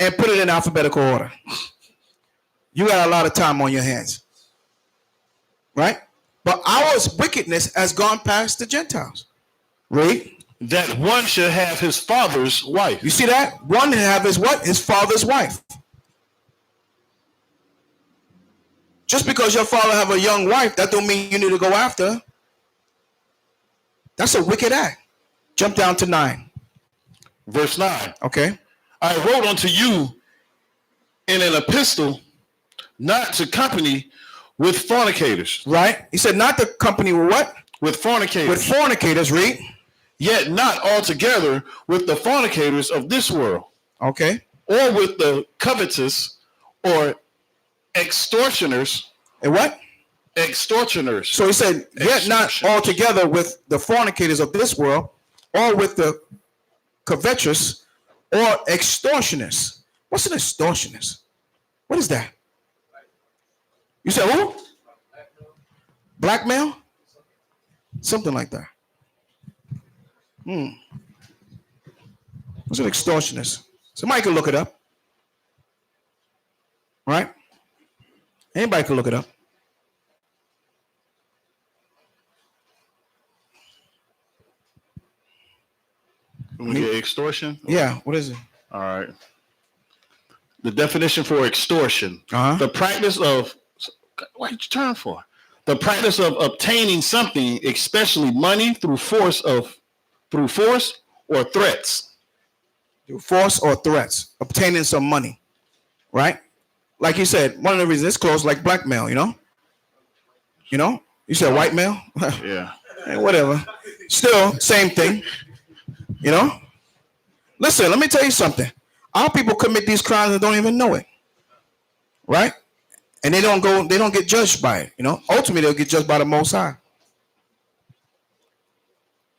and put it in alphabetical order, you got a lot of time on your hands. Right? But our wickedness has gone past the Gentiles. Read. That one should have his father's wife. You see that? One have his what? His father's wife. Just because your father have a young wife, that don't mean you need to go after her. That's a wicked act. Jump down to 9. Verse 9. Okay. I wrote unto you in an epistle not to company with fornicators. Right. He said not to company with what? With fornicators. With fornicators. Read. Yet not altogether with the fornicators of this world. Okay. Or with the covetous or extortioners. And what? Extortioners. So he said, yet not altogether with the fornicators of this world, or with the covetous or extortioners. What's an extortionist? What is that? You said who? Blackmail? Something like that. What's an extortionist? Somebody can look it up. Right? Anybody can look it up. Extortion? Yeah, what is it? All right. The definition for extortion. The practice of, what did you turn for? The practice of obtaining something, especially money, through force or threats. Through force or threats. Obtaining some money. Right? Like you said, one of the reasons it's close, like blackmail, you know? You know? You said white mail? Yeah. Hey, whatever. Still, same thing. You know? Listen, let me tell you something. Our people commit these crimes and don't even know it, right? And they don't get judged by it. Ultimately they'll get judged by the Most High.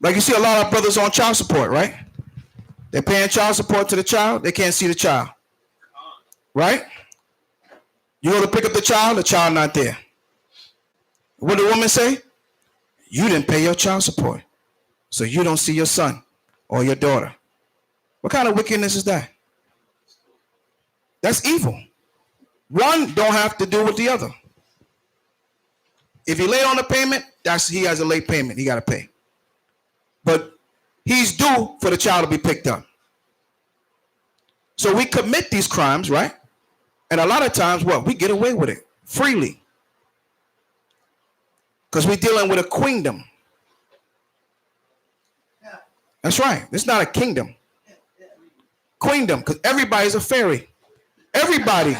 Like you see a lot of brothers on child support, right? They're paying child support to the child. They can't see the child, right? You go to pick up the child not there. What did the woman say? You didn't pay your child support, so you don't see your son or your daughter. What kind of wickedness is that? That's evil. One don't have to do with the other. If he late on the payment, he has a late payment. He got to pay. But he's due for the child to be picked up. So we commit these crimes, right? And a lot of times, we get away with it freely. Because we're dealing with a queendom. That's right. It's not a kingdom. Queendom, because everybody's a fairy. Everybody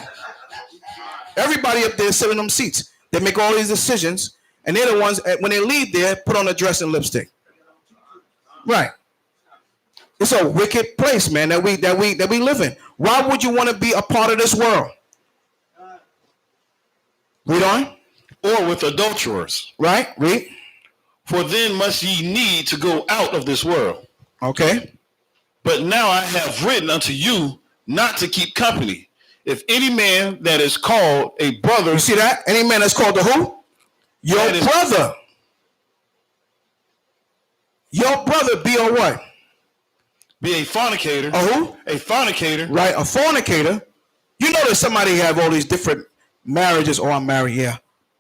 up there sitting in them seats. They make all these decisions, and they're the ones, when they leave there, put on a dress and lipstick. Right. It's a wicked place, man, that we live in. Why would you want to be a part of this world? Read on. Or with adulterers. Right. Read. For then must ye need to go out of this world. Okay. But now I have written unto you not to keep company. If any man that is called a brother. You see that? Any man that's called the who? Your brother. Your brother be a what? Be a fornicator. A who? A fornicator. Right, a fornicator. You know that somebody have all these different marriages. Oh, I'm married, yeah.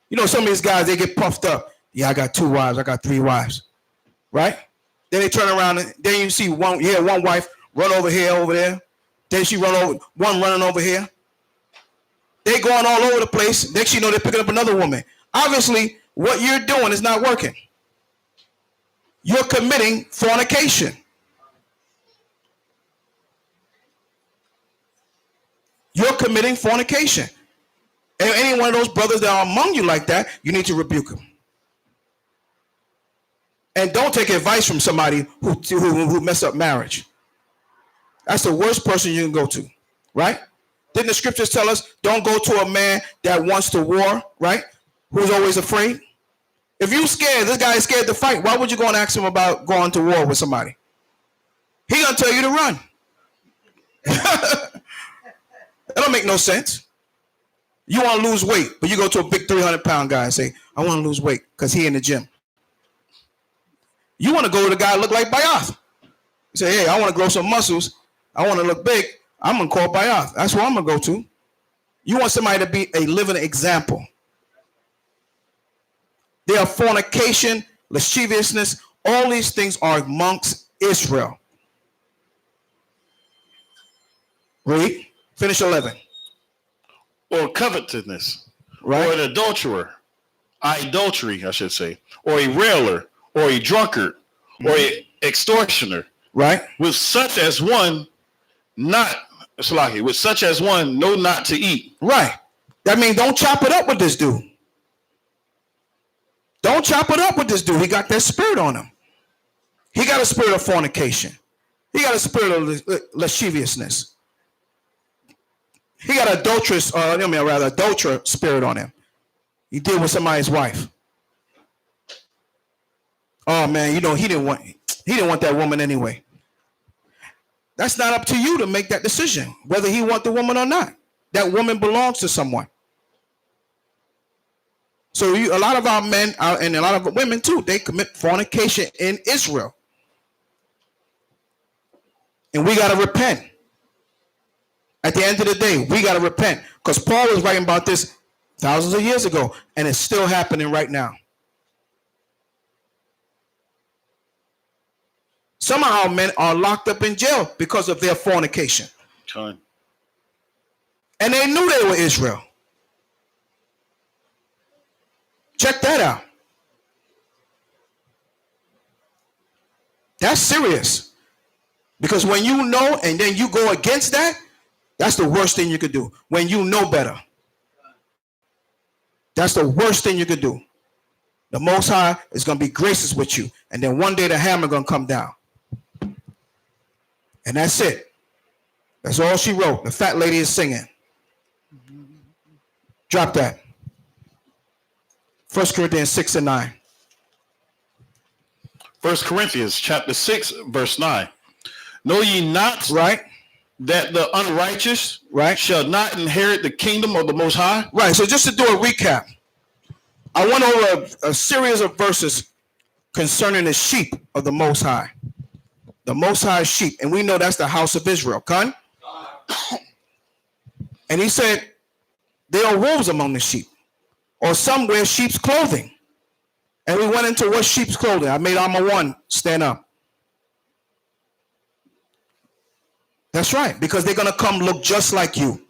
You know, some of these guys, they get puffed up. Yeah, I got 2 wives. I got 3 wives. Right? Then they turn around and then you see one wife run over here, over there. Then she one running over here. They going all over the place. Next you know, they're picking up another woman. Obviously, what you're doing is not working. You're committing fornication. You're committing fornication. And any one of those brothers that are among you like that, you need to rebuke them. And don't take advice from somebody who mess up marriage. That's the worst person you can go to, right? Didn't the scriptures tell us don't go to a man that wants to war, right? Who's always afraid? If you're scared, this guy is scared to fight, why would you go and ask him about going to war with somebody? He gonna tell you to run. That don't make no sense. You want to lose weight, but you go to a big 300-pound guy and say, I want to lose weight because he in the gym. You want to go to the guy that look like Bayath. You say, hey, I want to grow some muscles. I want to look big. I'm going to call Bayath. That's where I'm going to go to. You want somebody to be a living example. There are fornication, lasciviousness. All these things are amongst Israel. Read. Finish 11. Or covetousness, right? Or an adulterer, idolatry, I should say, or a railer, or a drunkard, or an extortioner, right? With such as one know not to eat. Right. That means don't chop it up with this dude. Don't chop it up with this dude. He got that spirit on him. He got a spirit of fornication. He got a spirit of lasciviousness. He got adulterer spirit on him. He deal with somebody's wife. Oh man, he didn't want that woman anyway. That's not up to you to make that decision, whether he want the woman or not. That woman belongs to someone. So a lot of our men and a lot of women too, they commit fornication in Israel. And we got to repent. At the end of the day, we got to repent. Because Paul was writing about this thousands of years ago, and it's still happening right now. Some of our men are locked up in jail because of their fornication. Time. And they knew they were Israel. Check that out. That's serious. Because when you know and then you go against that, that's the worst thing you could do. When you know better. That's the worst thing you could do. The Most High is going to be gracious with you. And then one day the hammer going to come down. And that's it. That's all she wrote. The fat lady is singing. Drop that. 1 Corinthians 6 and 9. 1 Corinthians chapter 6, verse 9. Know ye not Right? that the unrighteous Right? shall not inherit the kingdom of the Most High? Right. So just to do a recap, I went over a series of verses concerning the sheep of the Most High. The Most High sheep. And we know that's the house of Israel. Con? And he said, there are wolves among the sheep, or some wear sheep's clothing. And we went into what sheep's clothing. I made Armor 1 stand up. That's right, because they're going to come look just like you.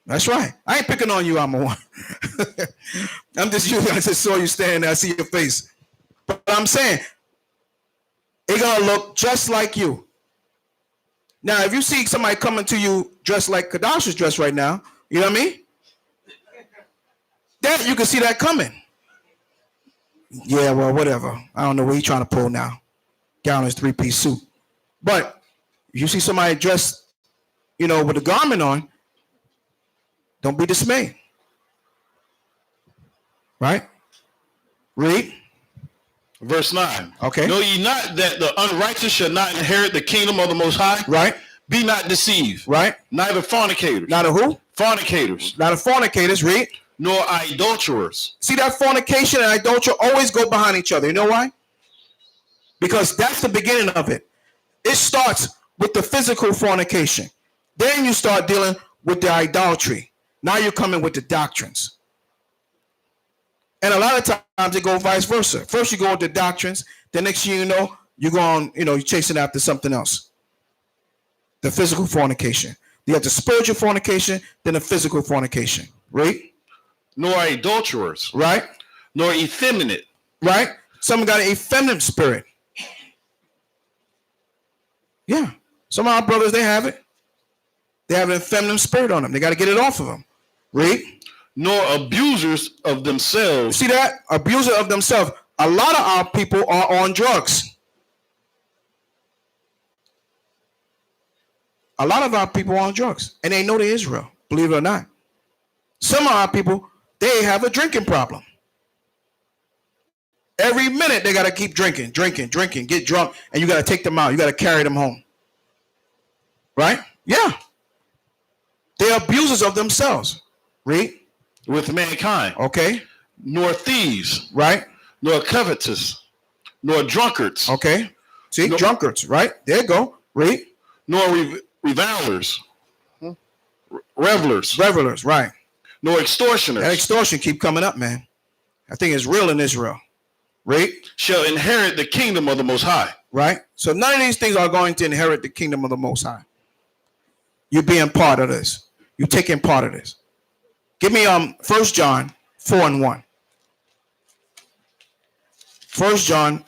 That's right. I ain't picking on you, Armor 1. I just saw you standing there. I see your face. But I'm saying, they're going to look just like you. Now, if you see somebody coming to you dressed like Kadash is dressed right now, you know what I mean? That you can see that coming. Yeah, well, whatever. I don't know what he's trying to pull now. Got on his 3-piece suit. But if you see somebody dressed, with a garment on, don't be dismayed. Right? Read. Verse 9. Okay. Know ye not that the unrighteous shall not inherit the kingdom of the Most High? Right. Be not deceived. Right. Neither fornicators. Not a who? Fornicators. Not a fornicators. Read. Nor idolaters. See, that fornication and idolatry always go behind each other. You know why? Because that's the beginning of it. It starts with the physical fornication. Then you start dealing with the idolatry. Now you're coming with the doctrines. And a lot of times it goes vice versa. First you go with the doctrines. The next thing you know, you're going, you're chasing after something else. The physical fornication. You have the spiritual fornication, then the physical fornication. Right? Nor adulterers. Right? Nor effeminate. Right? Some got an effeminate spirit. Yeah. Some of our brothers, they have it. They have an effeminate spirit on them. They got to get it off of them. Read. Nor abusers of themselves. See that? Abuser of themselves. A lot of our people are on drugs. A lot of our people are on drugs. And they know they're Israel. Believe it or not. Some of our people, they have a drinking problem. Every minute they got to keep drinking, get drunk, and you got to take them out. You got to carry them home. Right? Yeah. They're abusers of themselves. Read. With mankind. Okay. Nor thieves. Right. Nor covetous. Nor drunkards. Okay. See, drunkards. Right. There you go. Read. Nor revilers. Revelers. Revelers. Right. Nor extortioners. That extortion keep coming up, man. I think it's real in Israel. Right? Shall inherit the kingdom of the Most High. Right? So none of these things are going to inherit the kingdom of the Most High. You're being part of this. You're taking part of this. Give me 1 John 4 and 1. 1 John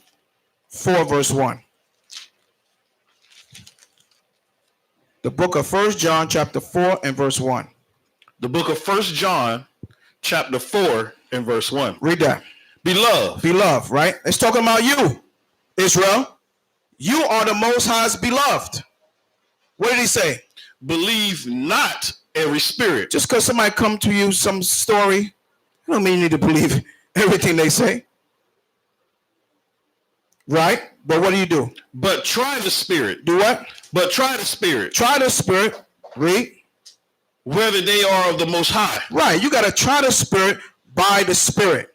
4 verse 1. The book of 1 John chapter 4 and verse 1. The book of 1 John chapter 4 and verse 1. Read that. Beloved, right? It's talking about you, Israel. You are the Most High's beloved. What did he say? Believe not every spirit. Just because somebody come to you some story, you don't mean you need to believe everything they say. Right? But what do? But try the spirit. Do what? But try the spirit. Try the spirit. Read. Whether they are of the Most High. Right. You got to try the spirit by the spirit.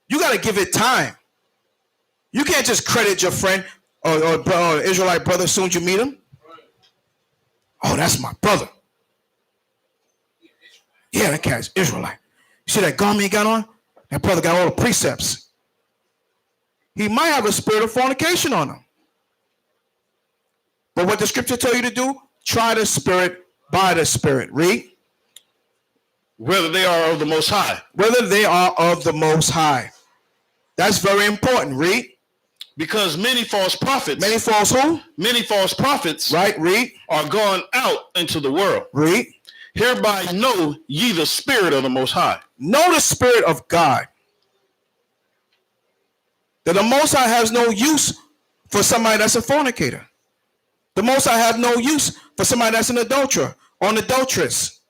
You got to give it time. You can't just credit your friend or Israelite brother as soon as you meet him. Oh, that's my brother. Yeah, that guy's Israelite. You see that garment he got on? That brother got all the precepts. He might have a spirit of fornication on him. But what the scripture tell you to do, try the spirit by the spirit. Read. Whether they are of the Most High. Whether they are of the Most High. That's very important. Read. Because many false prophets. Many false who? Many false prophets. Right. Read. Are gone out into the world. Read. Hereby know ye the spirit of the Most High. Know the spirit of God. That the Most High has no use for somebody that's a fornicator. The Most High have no use for somebody that's an adulterer or an adulteress.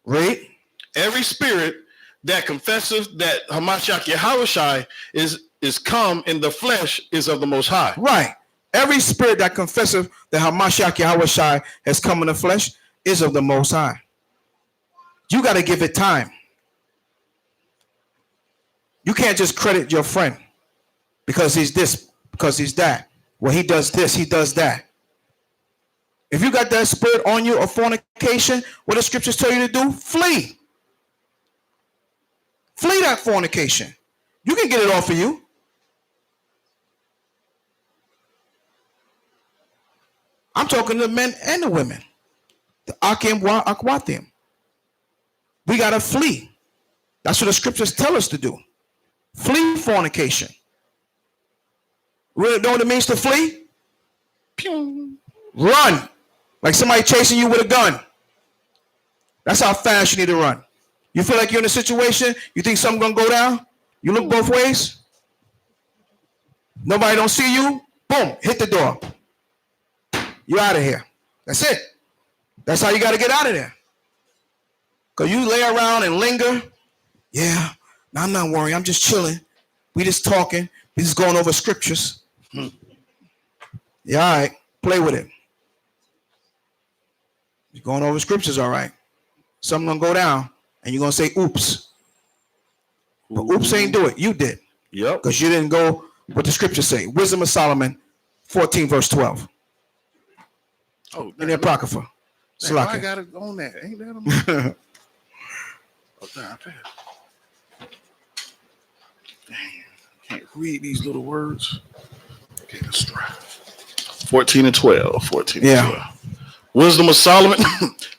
Read. Every spirit that confesseth that Hamashiach Yahushai is come in the flesh is of the Most High. Right. Every spirit that confesseth that Hamashiach Yahushai has come in the flesh is of the Most High. You got to give it time. You can't just credit your friend because he's this, because he's that. Well, he does this, he does that. If you got that spirit on you of fornication, what the scriptures tell you to do? Flee. Flee that fornication. You can get it off of you. I'm talking to the men and the women. The Akim wa Akwatim. We got to flee. That's what the scriptures tell us to do. Flee fornication. Really know what it means to flee? Pew. Run. Like somebody chasing you with a gun. That's how fast you need to run. You feel like you're in a situation, you think something's going to go down? You look both ways. Nobody don't see you. Boom. Hit the door. You're out of here. That's it. That's how you got to get out of there. Because you lay around and linger. Yeah. No, I'm not worried. I'm just chilling. We just talking. We just going over scriptures. Yeah, all right. Play with it. You're going over scriptures, all right. Something gonna go down, and you're gonna say, oops. But oops ain't do it. You did. Yep. Because you didn't go what the scriptures say. Wisdom of Solomon, 14, verse 12. Oh, In the Apocrypha. I got it on that. Ain't that a Can't read these little words. Okay, let's try. 14 and 12. 14 and 12. Wisdom of Solomon,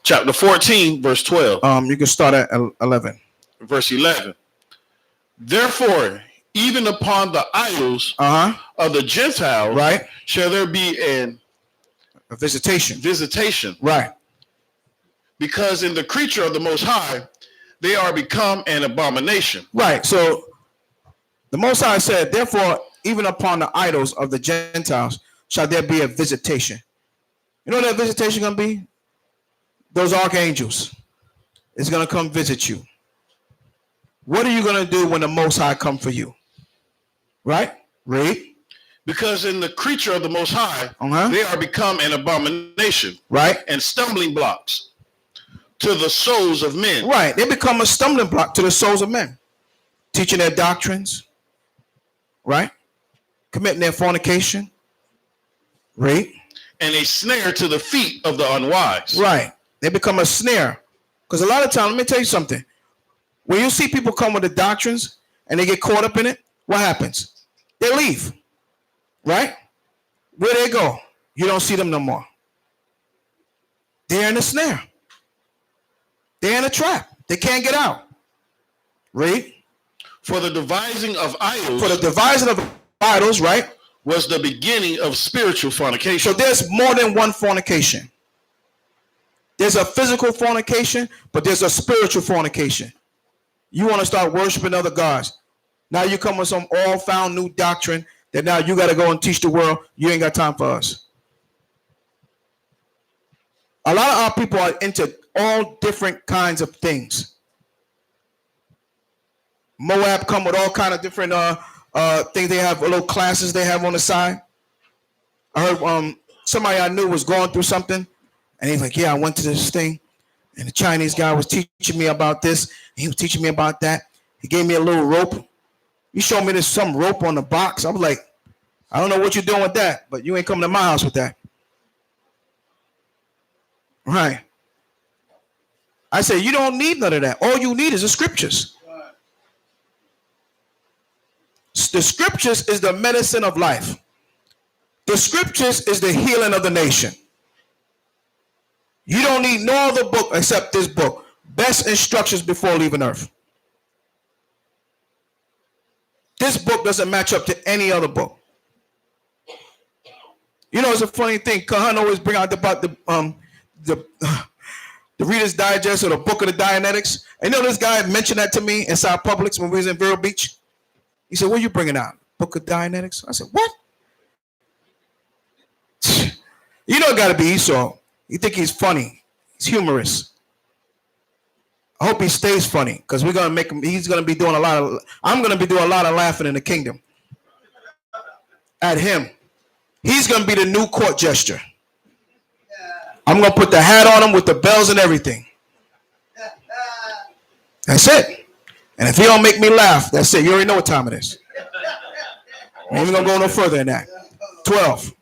chapter 14, verse 12. You can start at 11. Verse 11. Therefore, even upon the idols of the Gentiles, right, shall there be a visitation. Right. Because in the creature of the Most High, they are become an abomination. Right. So the Most High said, therefore, even upon the idols of the Gentiles shall there be a visitation. You know what that visitation going to be? Those archangels. It's going to come visit you. What are you going to do when the Most High come for you? Right? Read. Because in the creature of the Most High, they are become an abomination. Right. And stumbling blocks to the souls of men. Right. They become a stumbling block to the souls of men. Teaching their doctrines. Right. Committing their fornication. Read. And a snare to the feet of the unwise. Right. They become a snare. Because a lot of times, let me tell you something. When you see people come with the doctrines and they get caught up in it, what happens? They leave. Right? Where they go? You don't see them no more. They're in a snare. They're in a trap. They can't get out. Read. For the devising of idols. For the devising of idols, right? Was the beginning of spiritual fornication. So there's more than one fornication. There's a physical fornication, but there's a spiritual fornication. You want to start worshiping other gods. Now you come with some all-found new doctrine that now you got to go and teach the world. You ain't got time for us. A lot of our people are into all different kinds of things. Moab come with all kind of different things. They have little classes they have on the side. I heard somebody I knew was going through something, and he's like, yeah, I went to this thing, and the Chinese guy was teaching me about this, and he was teaching me about that. He gave me a little rope. He showed me some rope on the box. I was like, I don't know what you're doing with that, but you ain't coming to my house with that. Right. I said, you don't need none of that. All you need is the scriptures. The scriptures is the medicine of life. The scriptures is the healing of the nation. You don't need no other book except this book. Best instructions before leaving earth. This book doesn't match up to any other book. You know, it's a funny thing. Kahan always bring out about the Reader's Digest or the Book of the Dianetics. And you know, this guy mentioned that to me inside Publix when we was in Vero Beach. He said, what are you bringing out? Book of Dianetics? I said, what? You know it got to be Esau. You think he's funny. He's humorous. I hope he stays funny because we're going to make him, he's going to be doing I'm going to be doing a lot of laughing in the kingdom at him. He's going to be the new court gesture. I'm going to put the hat on him with the bells and everything. That's it. And if he don't make me laugh, that's it. You already know what time it is. I ain't even going to go no further than that. 12.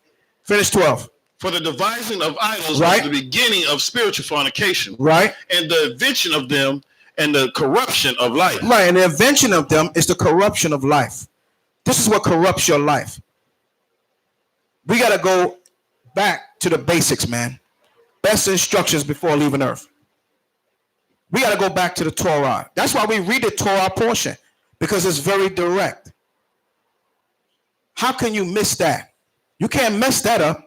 Finish 12. For the devising of idols Right. was the beginning of spiritual fornication. Right. And the invention of them and the corruption of life. Right. And the invention of them is the corruption of life. This is what corrupts your life. We got to go back to the basics, man. Best instructions before leaving earth. We got to go back to the Torah. That's why we read the Torah portion, because it's very direct. How can you miss that? You can't mess that up.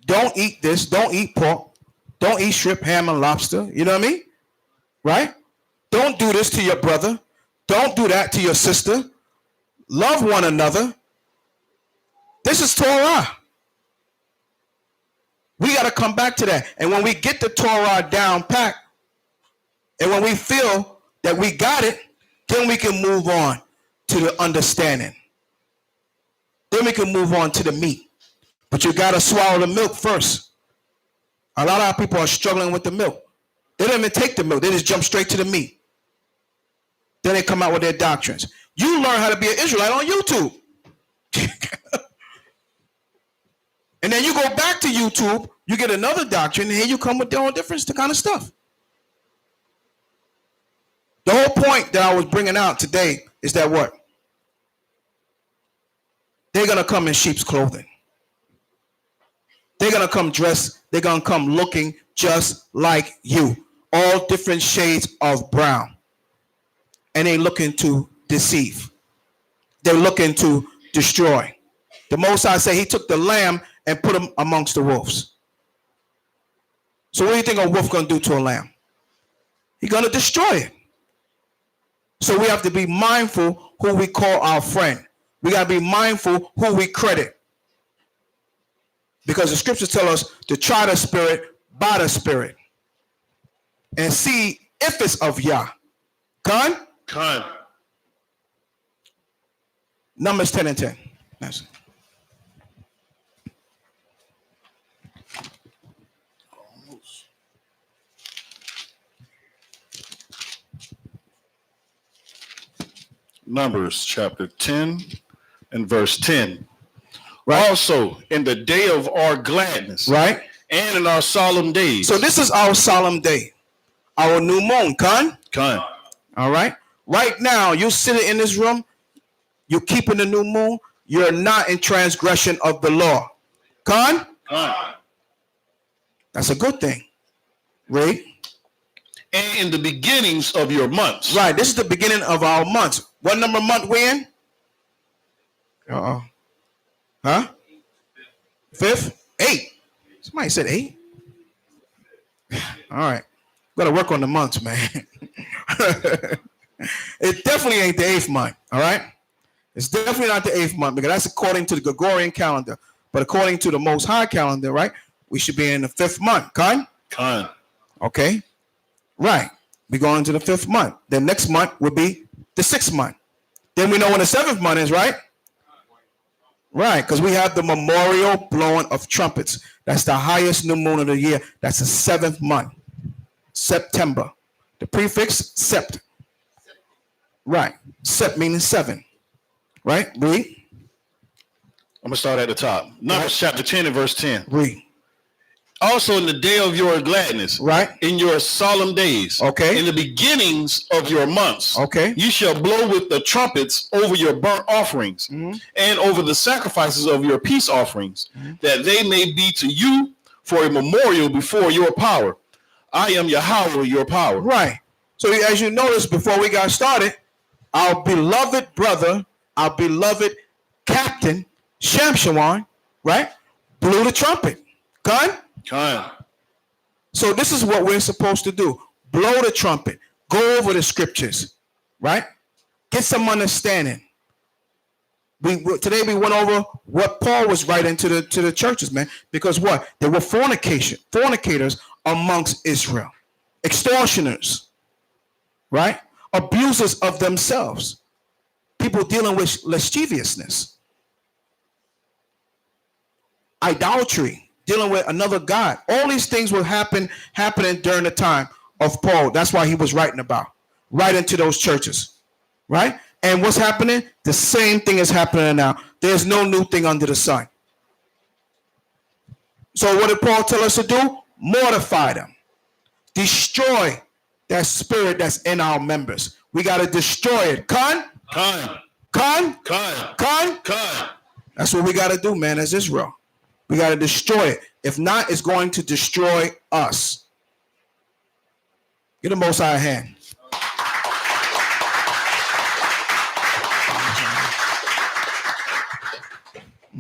Don't eat this. Don't eat pork. Don't eat shrimp, ham, and lobster. You know what I mean? Right? Don't do this to your brother. Don't do that to your sister. Love one another. This is Torah. We got to come back to that. And when we get the Torah down pat, and when we feel that we got it, then we can move on to the understanding. Then we can move on to the meat. But you got to swallow the milk first. A lot of people are struggling with the milk. They don't even take the milk. They just jump straight to the meat. Then they come out with their doctrines. You learn how to be an Israelite on YouTube. And then you go back to YouTube, you get another doctrine, and here you come with their own different kind of stuff. The whole point that I was bringing out today is that what? They're going to come in sheep's clothing. They're going to come dressed, they're going to come looking just like you. All different shades of brown. And they're looking to deceive. They're looking to destroy. The Most High say he took the lamb and put him amongst the wolves. So what do you think a wolf going to do to a lamb? He's going to destroy it. So we have to be mindful who we call our friend. We got to be mindful who we credit. Because the scriptures tell us to try the spirit by the spirit. And see if it's of Yah. Khan? Khan. Numbers 10 and 10. That's it. Numbers chapter 10 and verse 10. Right. Also, in the day of our gladness, Right. and in our solemn days. So this is our solemn day. Our new moon, Khan. Khan. All right. Right now, you sitting in this room, you're keeping the new moon, you're not in transgression of the law. Khan? Khan. That's a good thing. Read. And in the beginnings of your months. Right. This is the beginning of our months. What number month we in? Uh-oh. Huh? 5th? 8. Somebody said 8. All right. Gotta work on the months, man. It definitely ain't the 8th month. All right. It's definitely not the 8th month because that's according to the Gregorian calendar. But according to the Most High calendar, right, we should be in the 5th month. Khan? Khan. Okay. Right. We go into the 5th month. The next month will be the 6th month. Then we know when the 7th month is, right? Right, because we have the memorial blowing of trumpets. That's the highest new moon of the year. That's the 7th month. September. The prefix sept. Right. Sept meaning 7. Right? Read. I'm going to start at the top. Numbers chapter 10 and verse 10. Read. Also in the day of your gladness, Right. in your solemn days, Okay. in the beginnings of your months, Okay. you shall blow with the trumpets over your burnt offerings and over the sacrifices of your peace offerings, that they may be to you for a memorial before your power. I am Yahweh, your power. Right. So as you noticed before we got started, our beloved brother, our beloved captain, Shamshawan, right, blew the trumpet. Gun? Khan. So this is what we're supposed to do. Blow the trumpet. Go over the scriptures, right? Get some understanding. Today we went over what Paul was writing to the churches, man, because what? There were fornicators amongst Israel, extortioners, right? Abusers of themselves, people dealing with lasciviousness, idolatry, dealing with another god. All these things were happening during the time of Paul. That's why he was writing to those churches, right? And what's happening? The same thing is happening now. There's no new thing under the sun. So what did Paul tell us to do? Mortify them. Destroy that spirit that's in our members. We got to destroy it. Con? That's what we got to do, man, as Israel. We got to destroy it. If not, it's going to destroy us. Get the Most High a hand.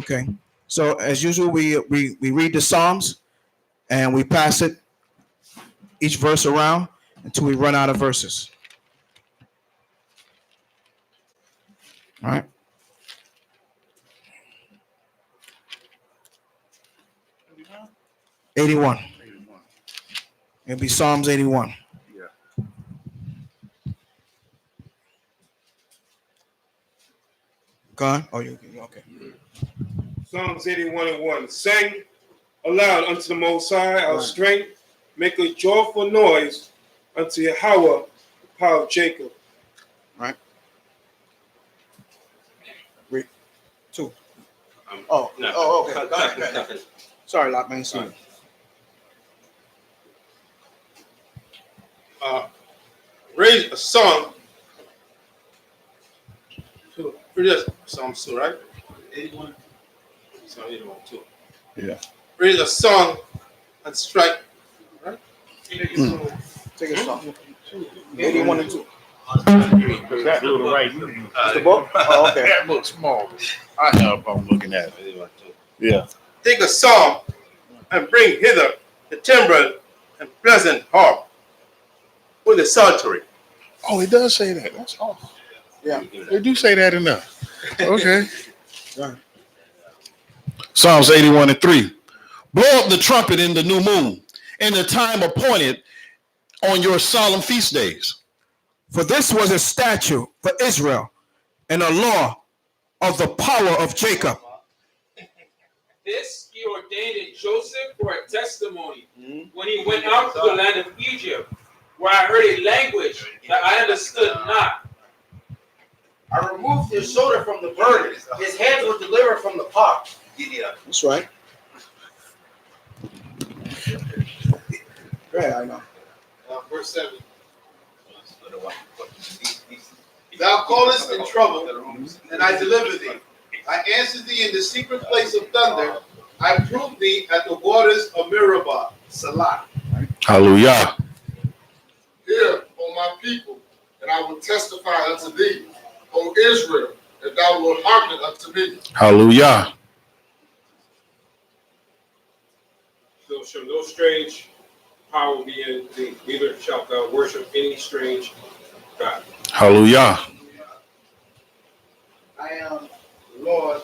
Okay. So as usual, we read the Psalms and we pass it, each verse around until we run out of verses. All right. '81. It'll be Psalms 81. Yeah. Go on. Oh, you okay? Psalms 81:1. Sing aloud unto the Most High, our strength. Make a joyful noise unto Yahweh, the power of Jacob. Right. Read. 2. Oh, no. Oh, okay. Go ahead. Sorry, Lockman. Sorry. Raise a song. Psalm 2, right? 81. Psalm 81, 2. Yeah. Raise a song and strike. Right? Take a song. 81 and 2. That little right. The book? Oh, okay. That looks small. I have. I'm looking at it. Yeah. Take a psalm and bring hither the timbrel and pleasant harp with a psaltery. Oh, it does say that. That's awesome. Yeah. They do say that enough. Okay. Right. Psalms 81:3. Blow up the trumpet in the new moon, in the time appointed on your solemn feast days. For this was a statute for Israel and a law of the power of Jacob. This he ordained in Joseph for a testimony when he went out to the land of Egypt, where I heard a language that I understood not. I removed his shoulder from the burden. His hands were delivered from the pot. That's right. Go ahead, I know. Verse 7. Thou callest in trouble, and I deliver thee. I answered thee in the secret place of thunder. I proved thee at the waters of Meribah. Salah. Hallelujah. Hear, O my people, and I will testify unto thee, O Israel, that thou wilt hearken unto me. Hallelujah. So shall no strange power be in thee, neither shalt thou worship any strange God. Hallelujah. I am the Lord,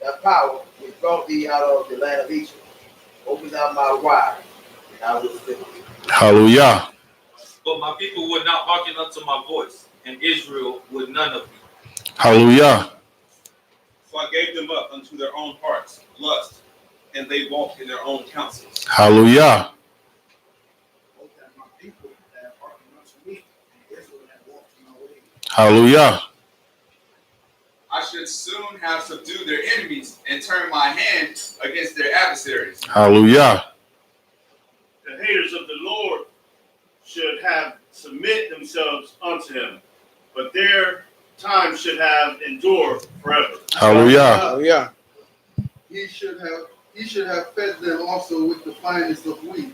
that power which brought thee out of the land of Egypt. Open thou my wide, and I will deliver thee. Hallelujah. But my people would not hearken unto my voice, and Israel would none of me. Hallelujah. So I gave them up unto their own hearts, lust, and they walked in their own counsels. Hallelujah. Hope that my people that have hearkened unto me, and Israel that walked in my ways. Hallelujah. I should soon have subdued their enemies and turned my hand against their adversaries. Hallelujah. The haters of the Lord should have submit themselves unto him, but their time should have endured forever. Hallelujah. Hallelujah. He should have fed them also with the finest of wheat,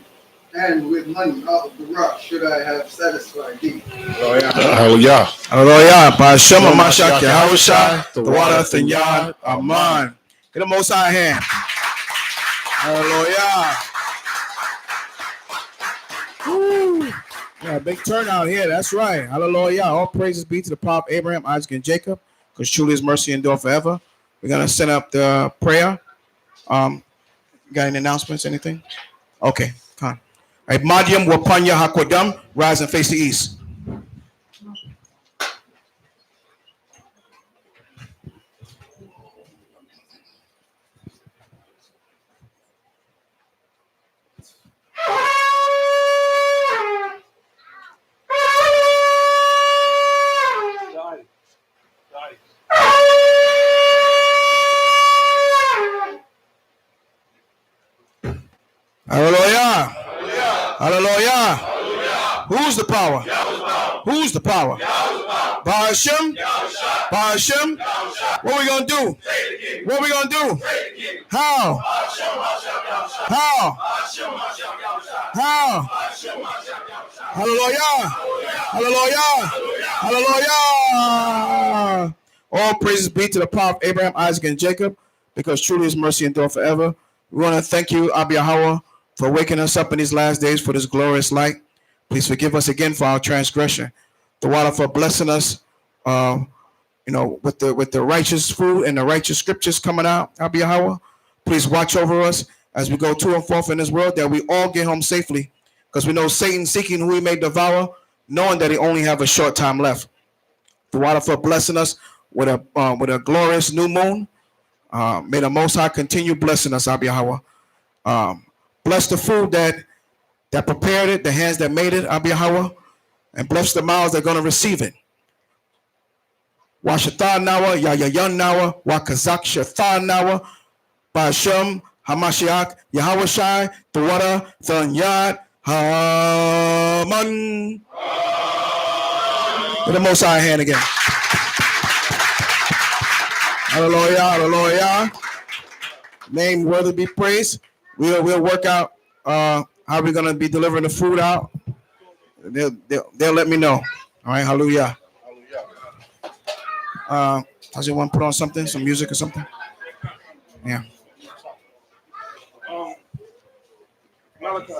and with money out of the rock should I have satisfied thee. Hallelujah. Hallelujah. Ba'ashem Mashiach Yahushua, the water and Yah, Aman. Get the Most High hand. Hallelujah. Woo. Yeah, big turnout here. That's right. Hallelujah. All praises be to the power of Abraham, Isaac, and Jacob, because truly His mercy endure forever. We're gonna set up the prayer. Got any announcements? Anything? Okay, come on. All right, Madiam Wapanya Hakwadam, rise and face the east. Hallelujah. Hallelujah. Who's the power? Who's the power? Bahashem? Bahashem? What we gonna do? What we gonna do? How? How? How? Hallelujah. Hallelujah. Hallelujah. All praises be to the power of Abraham, Isaac, and Jacob, because truly His mercy endure forever. We want to thank you, Abba Yahweh, for waking us up in these last days for this glorious light. Please forgive us again for our transgression. The water for blessing us, with the righteous food and the righteous scriptures coming out, Abba Yahweh. Please watch over us as we go to and forth in this world, that we all get home safely, because we know Satan seeking who he may devour, knowing that he only have a short time left. The water for blessing us with a glorious new moon. May the Most High continue blessing us, Abba Yahweh. Bless the food that prepared it, the hands that made it, Abba Yahweh, and bless the mouths that are going to receive it. Washathan Nawa, Yayayan Nawa, Wakazak Shathan Nawa, Ba'ashem, Hamashiach, Yahweh Shai, Tawada, Thanyad, Haman. With the Most High hand again. Hallelujah, hallelujah. Name worthy be praised. We'll work out how we're gonna be delivering the food out. They'll let me know. All right, hallelujah. I just want to put on something, some music or something. Yeah. Malachi.